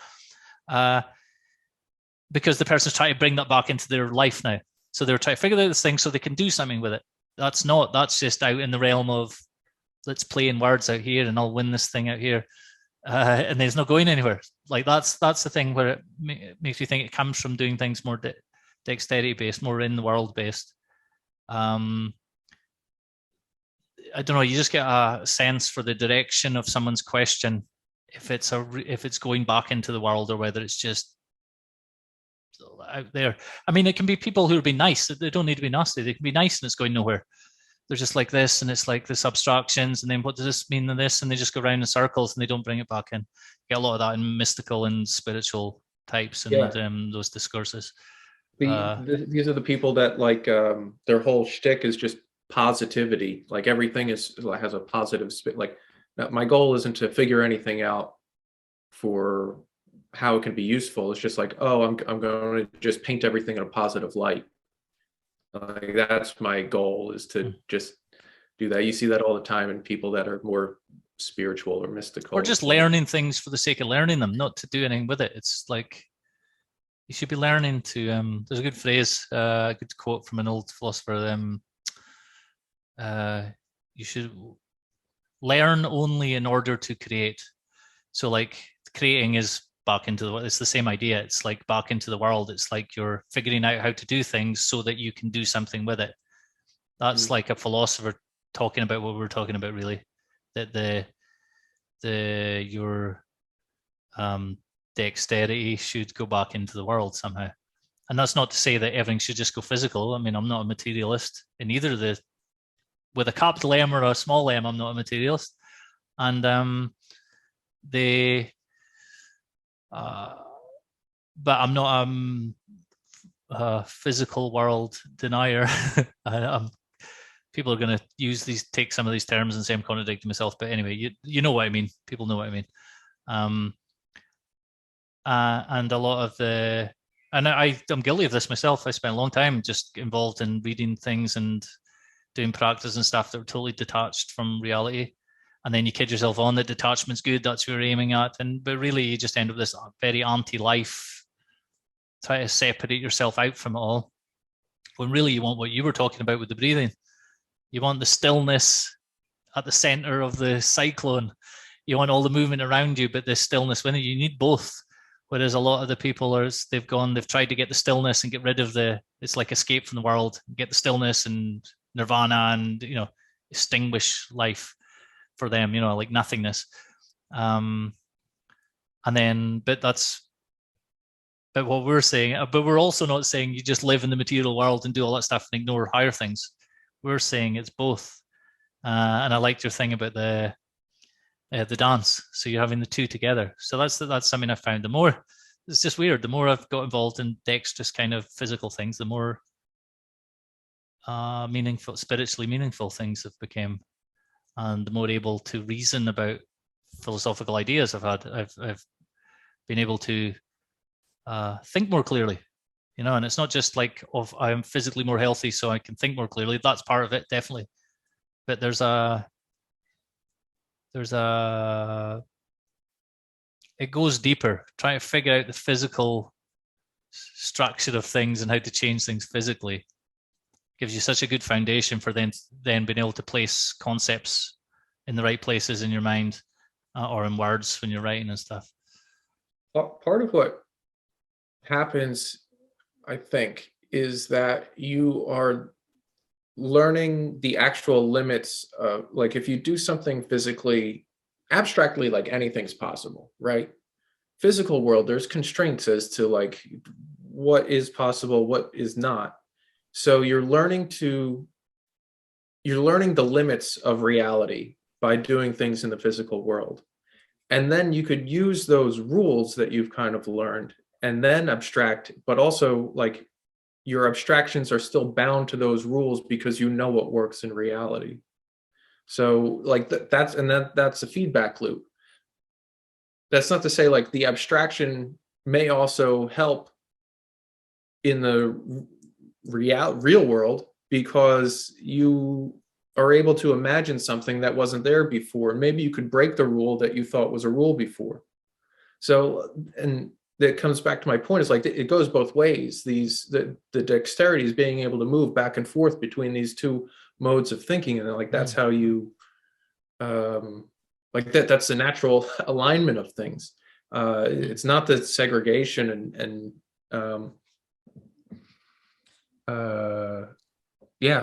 Because the person's trying to bring that back into their life now. So they're trying to figure out this thing so they can do something with it. That's just out in the realm of, let's play in words out here and I'll win this thing out here. And there's no going anywhere. Like that's the thing where it makes you think it comes from doing things more dexterity based, more in the world based. I don't know. You just get a sense for the direction of someone's question, if it's going back into the world or whether it's just out there. I mean, it can be people who are being nice. They don't need to be nasty. They can be nice and it's going nowhere. they're just like this, and it's like this abstractions, and then what does this mean in this, and they just go around in circles and they don't bring it back in. You get a lot of that in mystical and spiritual types and those discourses. These are the people that like their whole shtick is just positivity. Like everything has a positive spin. Like my goal isn't to figure anything out for how it can be useful. It's just like, oh, I'm going to just paint everything in a positive light. Like that's my goal, is to just do that. You see that all the time in people that are more spiritual or mystical, or just learning things for the sake of learning them, not to do anything with it. It's like you should be learning to. There's a good phrase, a good quote from an old philosopher. You should learn only in order to create. So, like, creating is back into the world. It's the same idea. It's like back into the world. It's like you're figuring out how to do things so that you can do something with it. That's like a philosopher talking about what we're talking about, really. That your dexterity should go back into the world somehow. And that's not to say that everything should just go physical. I mean, I'm not a materialist in either with a capital M or a small m, I'm not a materialist. And but I'm not a physical world denier. People are going to take some of these terms and say I'm contradicting myself. But anyway, you know what I mean. People know what I mean. And a lot of and I'm guilty of this myself. I spent a long time just involved in reading things and doing practice and stuff that were totally detached from reality. And then you kid yourself on that detachment's good, that's what you're aiming at. But really you just end up this very anti-life, try to separate yourself out from it all. When really you want what you were talking about with the breathing. You want the stillness at the center of the cyclone. You want all the movement around you, but the stillness within it. You need both. Whereas a lot of the people they've tried to get the stillness and get rid of it's like escape from the world, get the stillness and nirvana and, extinguish life for them, like nothingness. But what we're saying, but we're also not saying you just live in the material world and do all that stuff and ignore higher things. We're saying it's both. And I liked your thing about the dance. So you're having the two together. So that's something I found. It's just weird. The more I've got involved in dexterous kind of physical things, the more spiritually meaningful things have become, and the more able to reason about philosophical ideas I've had. I've been able to think more clearly, and it's not just like I'm physically more healthy so I can think more clearly. That's part of it, definitely. But it goes deeper, trying to figure out the physical structure of things and how to change things physically gives you such a good foundation for then being able to place concepts in the right places in your mind or in words when you're writing and stuff. Well, part of what happens, I think, is that you are learning the actual limits of, like, if you do something physically, abstractly, like anything's possible, right? Physical world, there's constraints as to like what is possible, what is not. So you're learning the limits of reality by doing things in the physical world. And then you could use those rules that you've kind of learned and then abstract, but also like your abstractions are still bound to those rules because you know what works in reality. So like that's a feedback loop. That's not to say like the abstraction may also help in the real world, because you are able to imagine something that wasn't there before. Maybe you could break the rule that you thought was a rule before. So, and that comes back to my point, is like it goes both ways. The dexterity is being able to move back and forth between these two modes of thinking, and like that's how you like that's the natural alignment of things. It's not the segregation and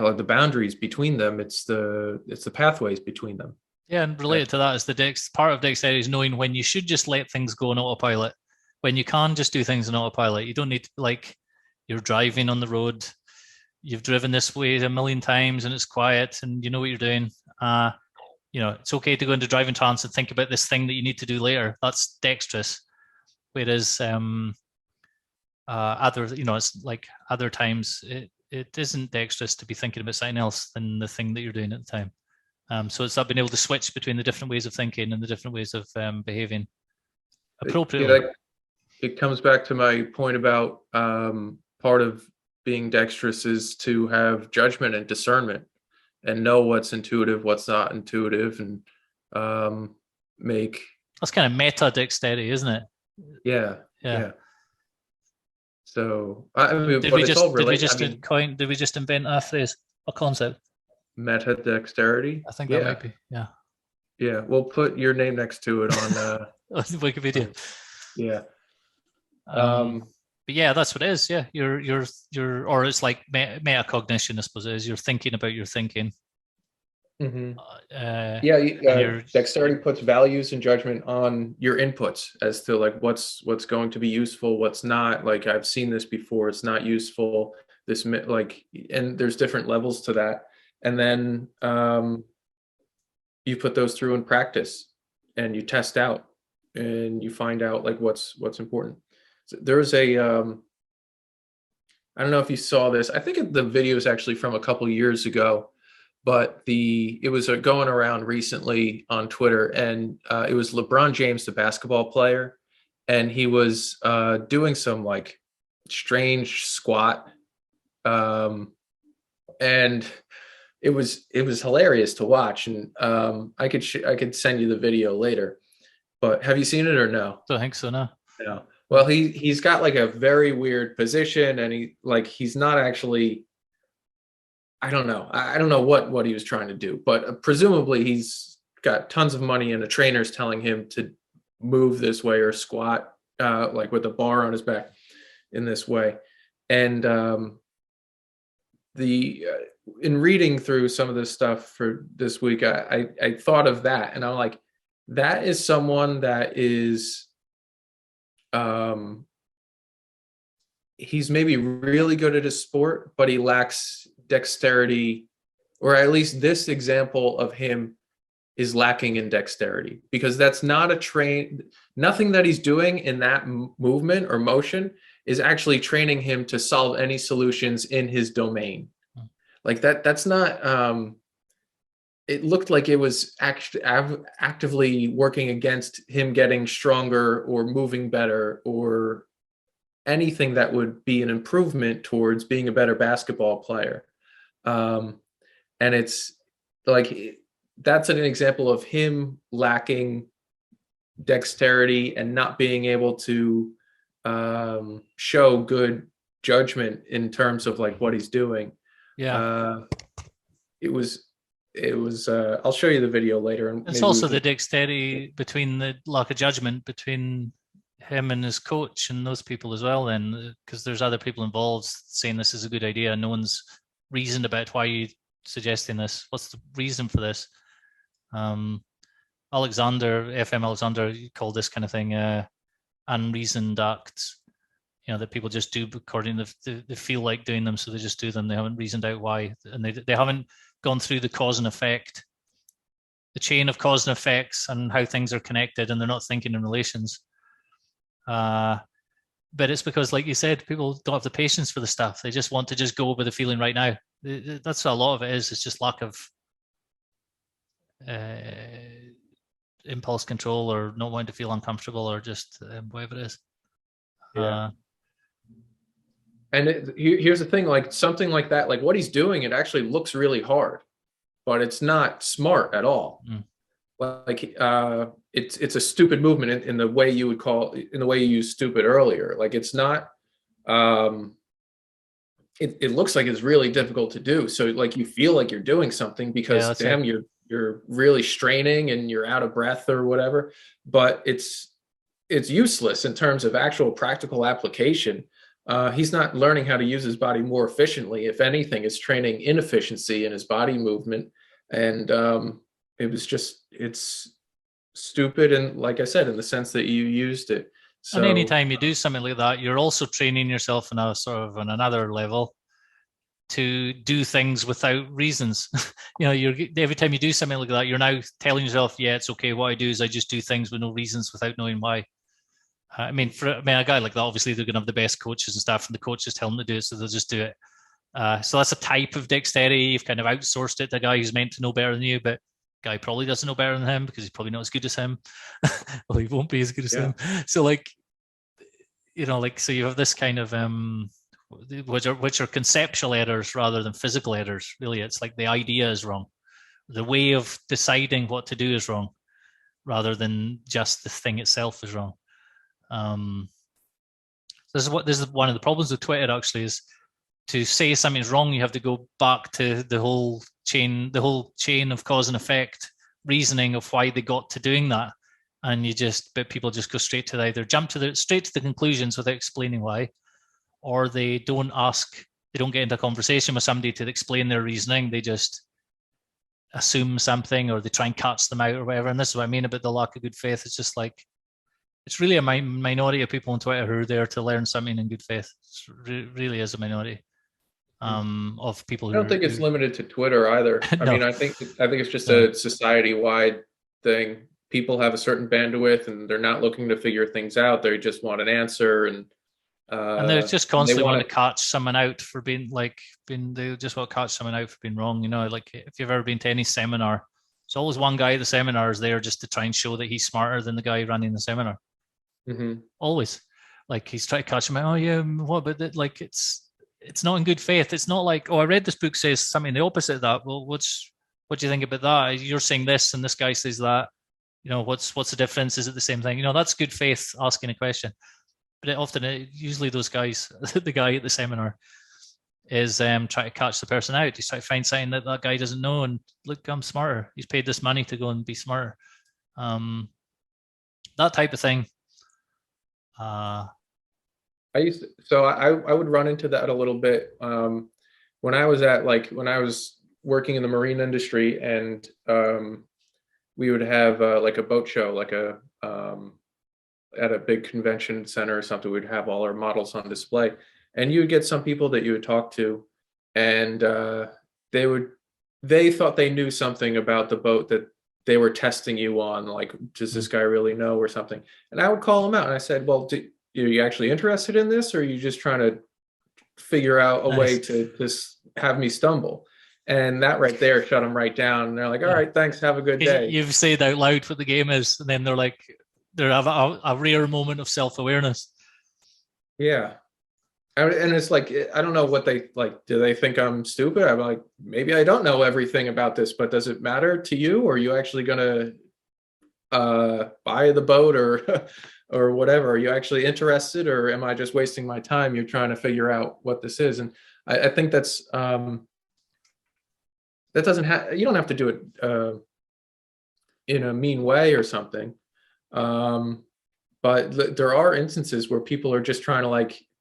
like the boundaries between them. It's the pathways between them. Yeah, and related to that is part of dexterity is knowing when you should just let things go on autopilot, when you can just do things on autopilot. You don't need to, like, you're driving on the road, you've driven this way a million times and it's quiet and you know what you're doing. It's okay to go into driving trance and think about this thing that you need to do later. That's dexterous. Whereas it's like other times it isn't dexterous to be thinking about something else than the thing that you're doing at the time. So it's that being able to switch between the different ways of thinking and the different ways of behaving appropriately. It comes back to my point about part of being dexterous is to have judgment and discernment and know what's intuitive, what's not intuitive, and that's kind of meta dexterity, isn't it? Yeah. So I mean, did we just invent a phrase, a concept? Meta dexterity. I think that might be. Yeah. We'll put your name next to it on Wikipedia. Yeah. But yeah, that's what it is. Yeah, you're or it's like metacognition, I suppose it is. You're thinking about your thinking. Mm-hmm. Dexterity puts values and judgment on your inputs as to like what's going to be useful, what's not. Like I've seen this before, it's not useful. And there's different levels to that. And then you put those through in practice, and you test out, and you find out like what's important. So there's I don't know if you saw this. I think the video is actually from a couple years ago. But it was going around recently on Twitter, and it was LeBron James, the basketball player, and he was doing some like strange squat, and it was hilarious to watch. And I could send you the video later. But have you seen it or no? Don't think so, no. No. Well, he's got like a very weird position, and he's not actually. I don't know. I don't know what he was trying to do, but presumably he's got tons of money and a trainer's telling him to move this way or squat like with a bar on his back in this way. And in reading through some of this stuff for this week, I thought of that, and I'm like, that is someone that is he's maybe really good at his sport, but he lacks dexterity, or at least this example of him is lacking in dexterity, because that's not nothing that he's doing in that movement or motion is actually training him to solve any solutions in his domain. Like that's not it looked like it was actively working against him getting stronger or moving better or anything that would be an improvement towards being a better basketball player. And it's like, that's an example of him lacking dexterity and not being able to show good judgment in terms of like what he's doing. It was I'll show you the video later. And it's also the dexterity between the lack of judgment between him and his coach and those people as well, then, because there's other people involved saying this is a good idea. No one's reasoned about why you're suggesting this. What's the reason for this? FM Alexander called this kind of thing unreasoned acts, that people just do according to they feel like doing them, so they just do them. They haven't reasoned out why, and they haven't gone through the cause and effect, the chain of cause and effects and how things are connected, and they're not thinking in relations. But it's because, like you said, people don't have the patience for the stuff. They just want to just go with the feeling right now. That's what a lot of it is. It's just lack of impulse control, or not wanting to feel uncomfortable, or just whatever it is. And here's the thing, like something like that, like what he's doing, it actually looks really hard, but it's not smart at all. Like it's a stupid movement in the way you would in the way you used stupid earlier. Like it's not, it looks like it's really difficult to do. So like you feel like you're doing something because you're really straining and you're out of breath or whatever, but it's useless in terms of actual practical application. He's not learning how to use his body more efficiently. If anything, it's training inefficiency in his body movement. And it's stupid. And like I said, in the sense that you used it. So, and anytime you do something like that, you're also training yourself on another level to do things without reasons. Every time you do something like that, you're now telling yourself, yeah, it's okay. What I do is I just do things with no reasons without knowing why. A guy like that, obviously they're going to have the best coaches and stuff, and the coaches tell them to do it, so they'll just do it. So that's a type of dexterity. You've kind of outsourced it to a guy who's meant to know better than you, but guy probably doesn't know better than him because he's probably not as good as him. Well, he won't be as good as him. So so you have this kind of which are conceptual errors rather than physical errors. Really, it's like the idea is wrong, the way of deciding what to do is wrong, rather than just the thing itself is wrong. This is one of the problems with Twitter, actually, is to say something's wrong, you have to go back to the whole chain of cause and effect reasoning of why they got to doing that. And but people just go straight to straight to the conclusions without explaining why, or they don't get into a conversation with somebody to explain their reasoning. They just assume something, or they try and catch them out or whatever. And this is what I mean about the lack of good faith. It's just like, it's really a minority of people on Twitter who are there to learn something in good faith. It really is a minority of people. I don't think it's limited to Twitter either. No. I think it's just a society-wide thing. People have a certain bandwidth, and they're not looking to figure things out. They just want an answer, and they just constantly want to catch someone out for being they just want to catch someone out for being wrong. Like if you've ever been to any seminar, there's always one guy at the seminar is there just to try and show that he's smarter than the guy running the seminar. Mm-hmm. Always, like he's trying to catch him out. Oh yeah, what about that? Like it's not in good faith. It's not like, oh, I read this book says something the opposite of that. Well, what do you think about that? You're saying this, and this guy says that. What's the difference? Is it the same thing? That's good faith asking a question. But usually those guys, the guy at the seminar is trying to catch the person out. He's trying to find something that guy doesn't know, and look, I'm smarter. He's paid this money to go and be smarter. That type of thing. I would run into that a little bit when I was working in the marine industry, and we would have like a boat show, like at a big convention center or something. We'd have all our models on display, and you would get some people that you would talk to, and they thought they knew something about the boat that they were testing you on, like, does this guy really know or something? And I would call them out, and I said, well, are you actually interested in this, or are you just trying to figure out a way to just have me stumble? And that right there shut them right down. And they're like, all right, thanks, have a good day. You've said out loud what the game is, and then they have a rare moment of self-awareness. Yeah. And it's like, I don't know what they like. Do they think I'm stupid? I'm like, maybe I don't know everything about this, but does it matter to you? Or are you actually going to buy the boat or whatever? Are you actually interested, or am I just wasting my time? You're trying to figure out what this is. And I think that's, that doesn't have, you don't have to do it in a mean way or something. But there are instances where people are just trying to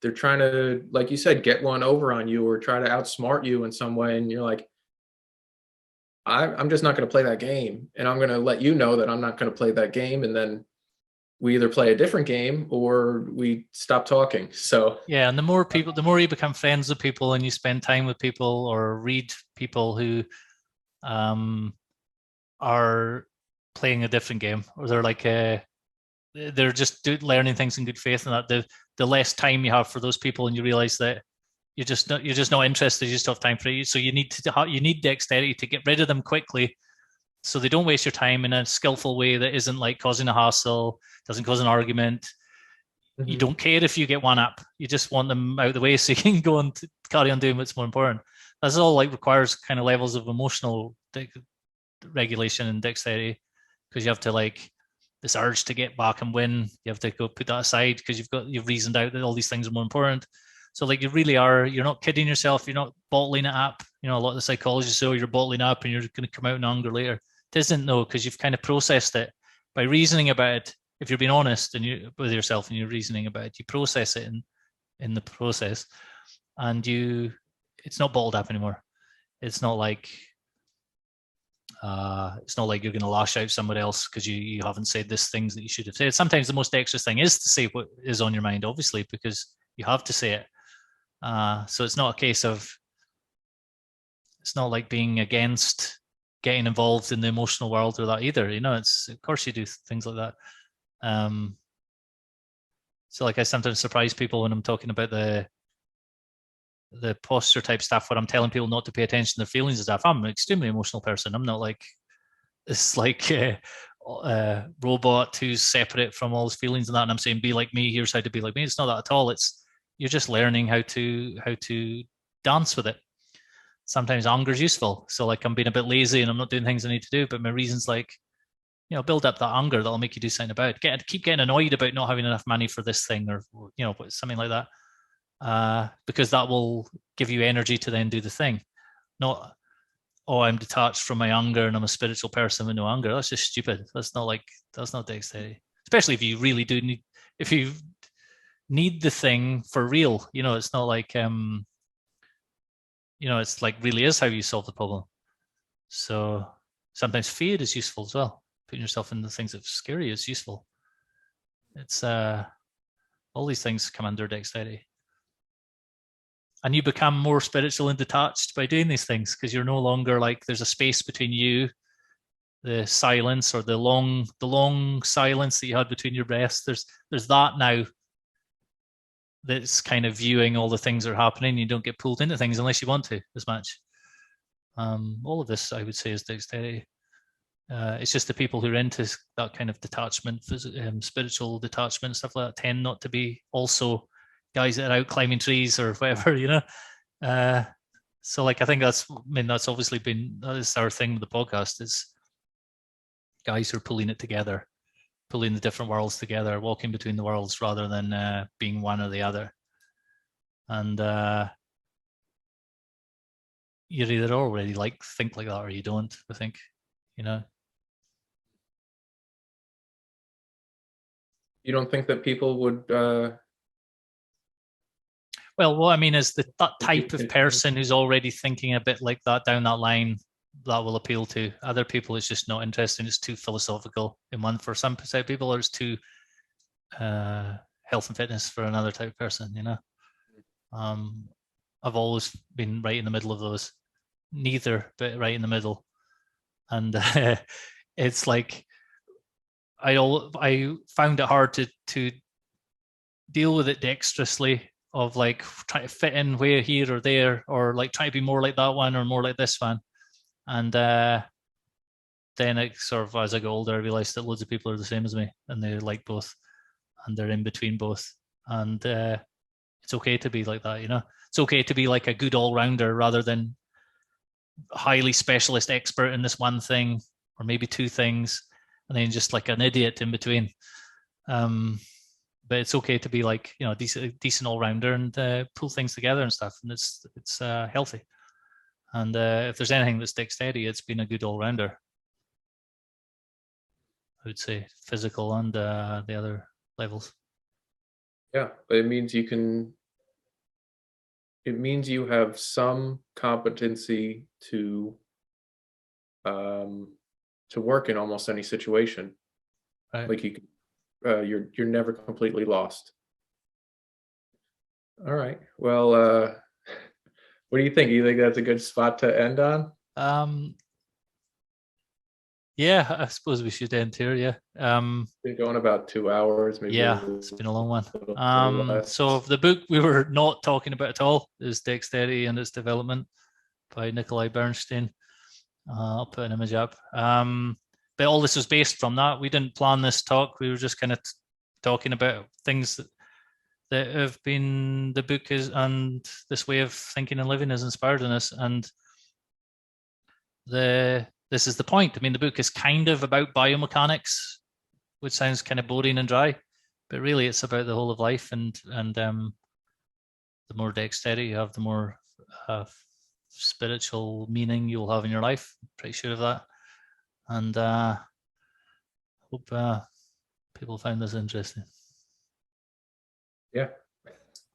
they're trying to, like you said, get one over on you or try to outsmart you in some way. And you're like, I'm just not going to play that game. And I'm going to let you know that I'm not going to play that game. And then we either play a different game or we stop talking. So yeah. And the more you become friends with people and you spend time with people or read people who are playing a different game, or they're just learning things in good faith, and that the less time you have for those people, and you realize that you're just not interested, you just have time for it. So you need dexterity to get rid of them quickly, so they don't waste your time in a skillful way that isn't like causing a hassle, doesn't cause an argument. Mm-hmm. You don't care if you get one up. You just want them out of the way so you can go and carry on doing what's more important. That's all requires kind of levels of emotional regulation and dexterity, because you have to this urge to get back and win. You have to go put that aside because you've reasoned out that all these things are more important. So you're not kidding yourself. You're not bottling it up. A lot of the psychologists say, you're bottling up and you're going to come out in anger later. It isn't, though, because you've kind of processed it by reasoning about it. If you're being honest with yourself and you're reasoning about it, you process it in the process, and it's not bottled up anymore. It's not like you're going to lash out somewhere else because you haven't said this things that you should have said. Sometimes the most dexterous thing is to say what is on your mind, obviously, because you have to say it. So it's not a case of it's not like being against getting involved in the emotional world or that either. It's, of course you do things like that. So like I sometimes surprise people when I'm talking about the posture type stuff, where I'm telling people not to pay attention to their feelings and stuff. I'm an extremely emotional person. I'm not like this like robot who's separate from all his feelings and that. And I'm saying, be like me. Here's how to be like me. It's not that at all. It's, you're just learning how to dance with it. Sometimes anger is useful. So like I'm being a bit lazy and I'm not doing things I need to do, but my reason's like, build up that anger that'll make you do something about it. Keep getting annoyed about not having enough money for this thing, or something like that. Because that will give you energy to then do the thing. Not, oh, I'm detached from my anger and I'm a spiritual person with no anger. That's just stupid. That's not dexterity. Especially if you really do need, if you need the thing for real. It's not like it's like really is how you solve the problem. So sometimes fear is useful as well. Putting yourself in the things that scare you is useful. It's all these things come under dexterity. And you become more spiritual and detached by doing these things, because you're no longer like, there's a space between you, the silence, or the long silence that you had between your breaths. There's that now, that's kind of viewing all the things that are happening. You don't get pulled into things unless you want to as much. All of this, I would say, is dexterity. It's just the people who are into that kind of detachment, spiritual detachment, stuff like that, tend not to be also guys that are out climbing trees or whatever, so like I think that's obviously that is our thing with the podcast, is guys who are pulling it together, pulling the different worlds together, walking between the worlds rather than being one or the other. And you're either already like think like that or you don't, I think, You don't think that people would well, what I mean is that type of person who's already thinking a bit like that down that line, that will appeal to. Other people, it's just not interesting. It's too philosophical in one for some type of people, or it's too health and fitness for another type of person, I've always been right in the middle of those. Neither, but right in the middle. And it's like I found it hard to deal with it dexterously, of like trying to fit in where here or there, or like try to be more like that one or more like this one. And then it sort of, as I got older, I realized that loads of people are the same as me and they like both and they're in between both. And it's okay to be like that, It's okay to be like a good all-rounder rather than highly specialist expert in this one thing or maybe two things, and then just like an idiot in between. But it's okay to be like, decent all-rounder and pull things together and stuff, and it's healthy. And if there's anything that's dexterity, it's been a good all-rounder, I would say, physical and the other levels. Yeah, but it means you have some competency to work in almost any situation. Right. Like you're never completely lost. All right. Well, what do you think? You think that's a good spot to end on? Yeah, I suppose we should end here. Yeah. Been going about 2 hours, maybe. Yeah, it's been a long one. So the book we were not talking about at all is Dexterity and Its Development by Nikolai Bernstein. I'll put an image up. But all this was based from that. We didn't plan this talk. We were just kind of talking about things that have been the book is, and this way of thinking and living has inspired in us. And this is the point. I mean, the book is kind of about biomechanics, which sounds kind of boring and dry, but really it's about the whole of life. And the more dexterity you have, the more spiritual meaning you'll have in your life. I'm pretty sure of that. And hope people found this interesting. Yeah.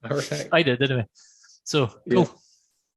All right. I did, didn't we? So, yeah. cool.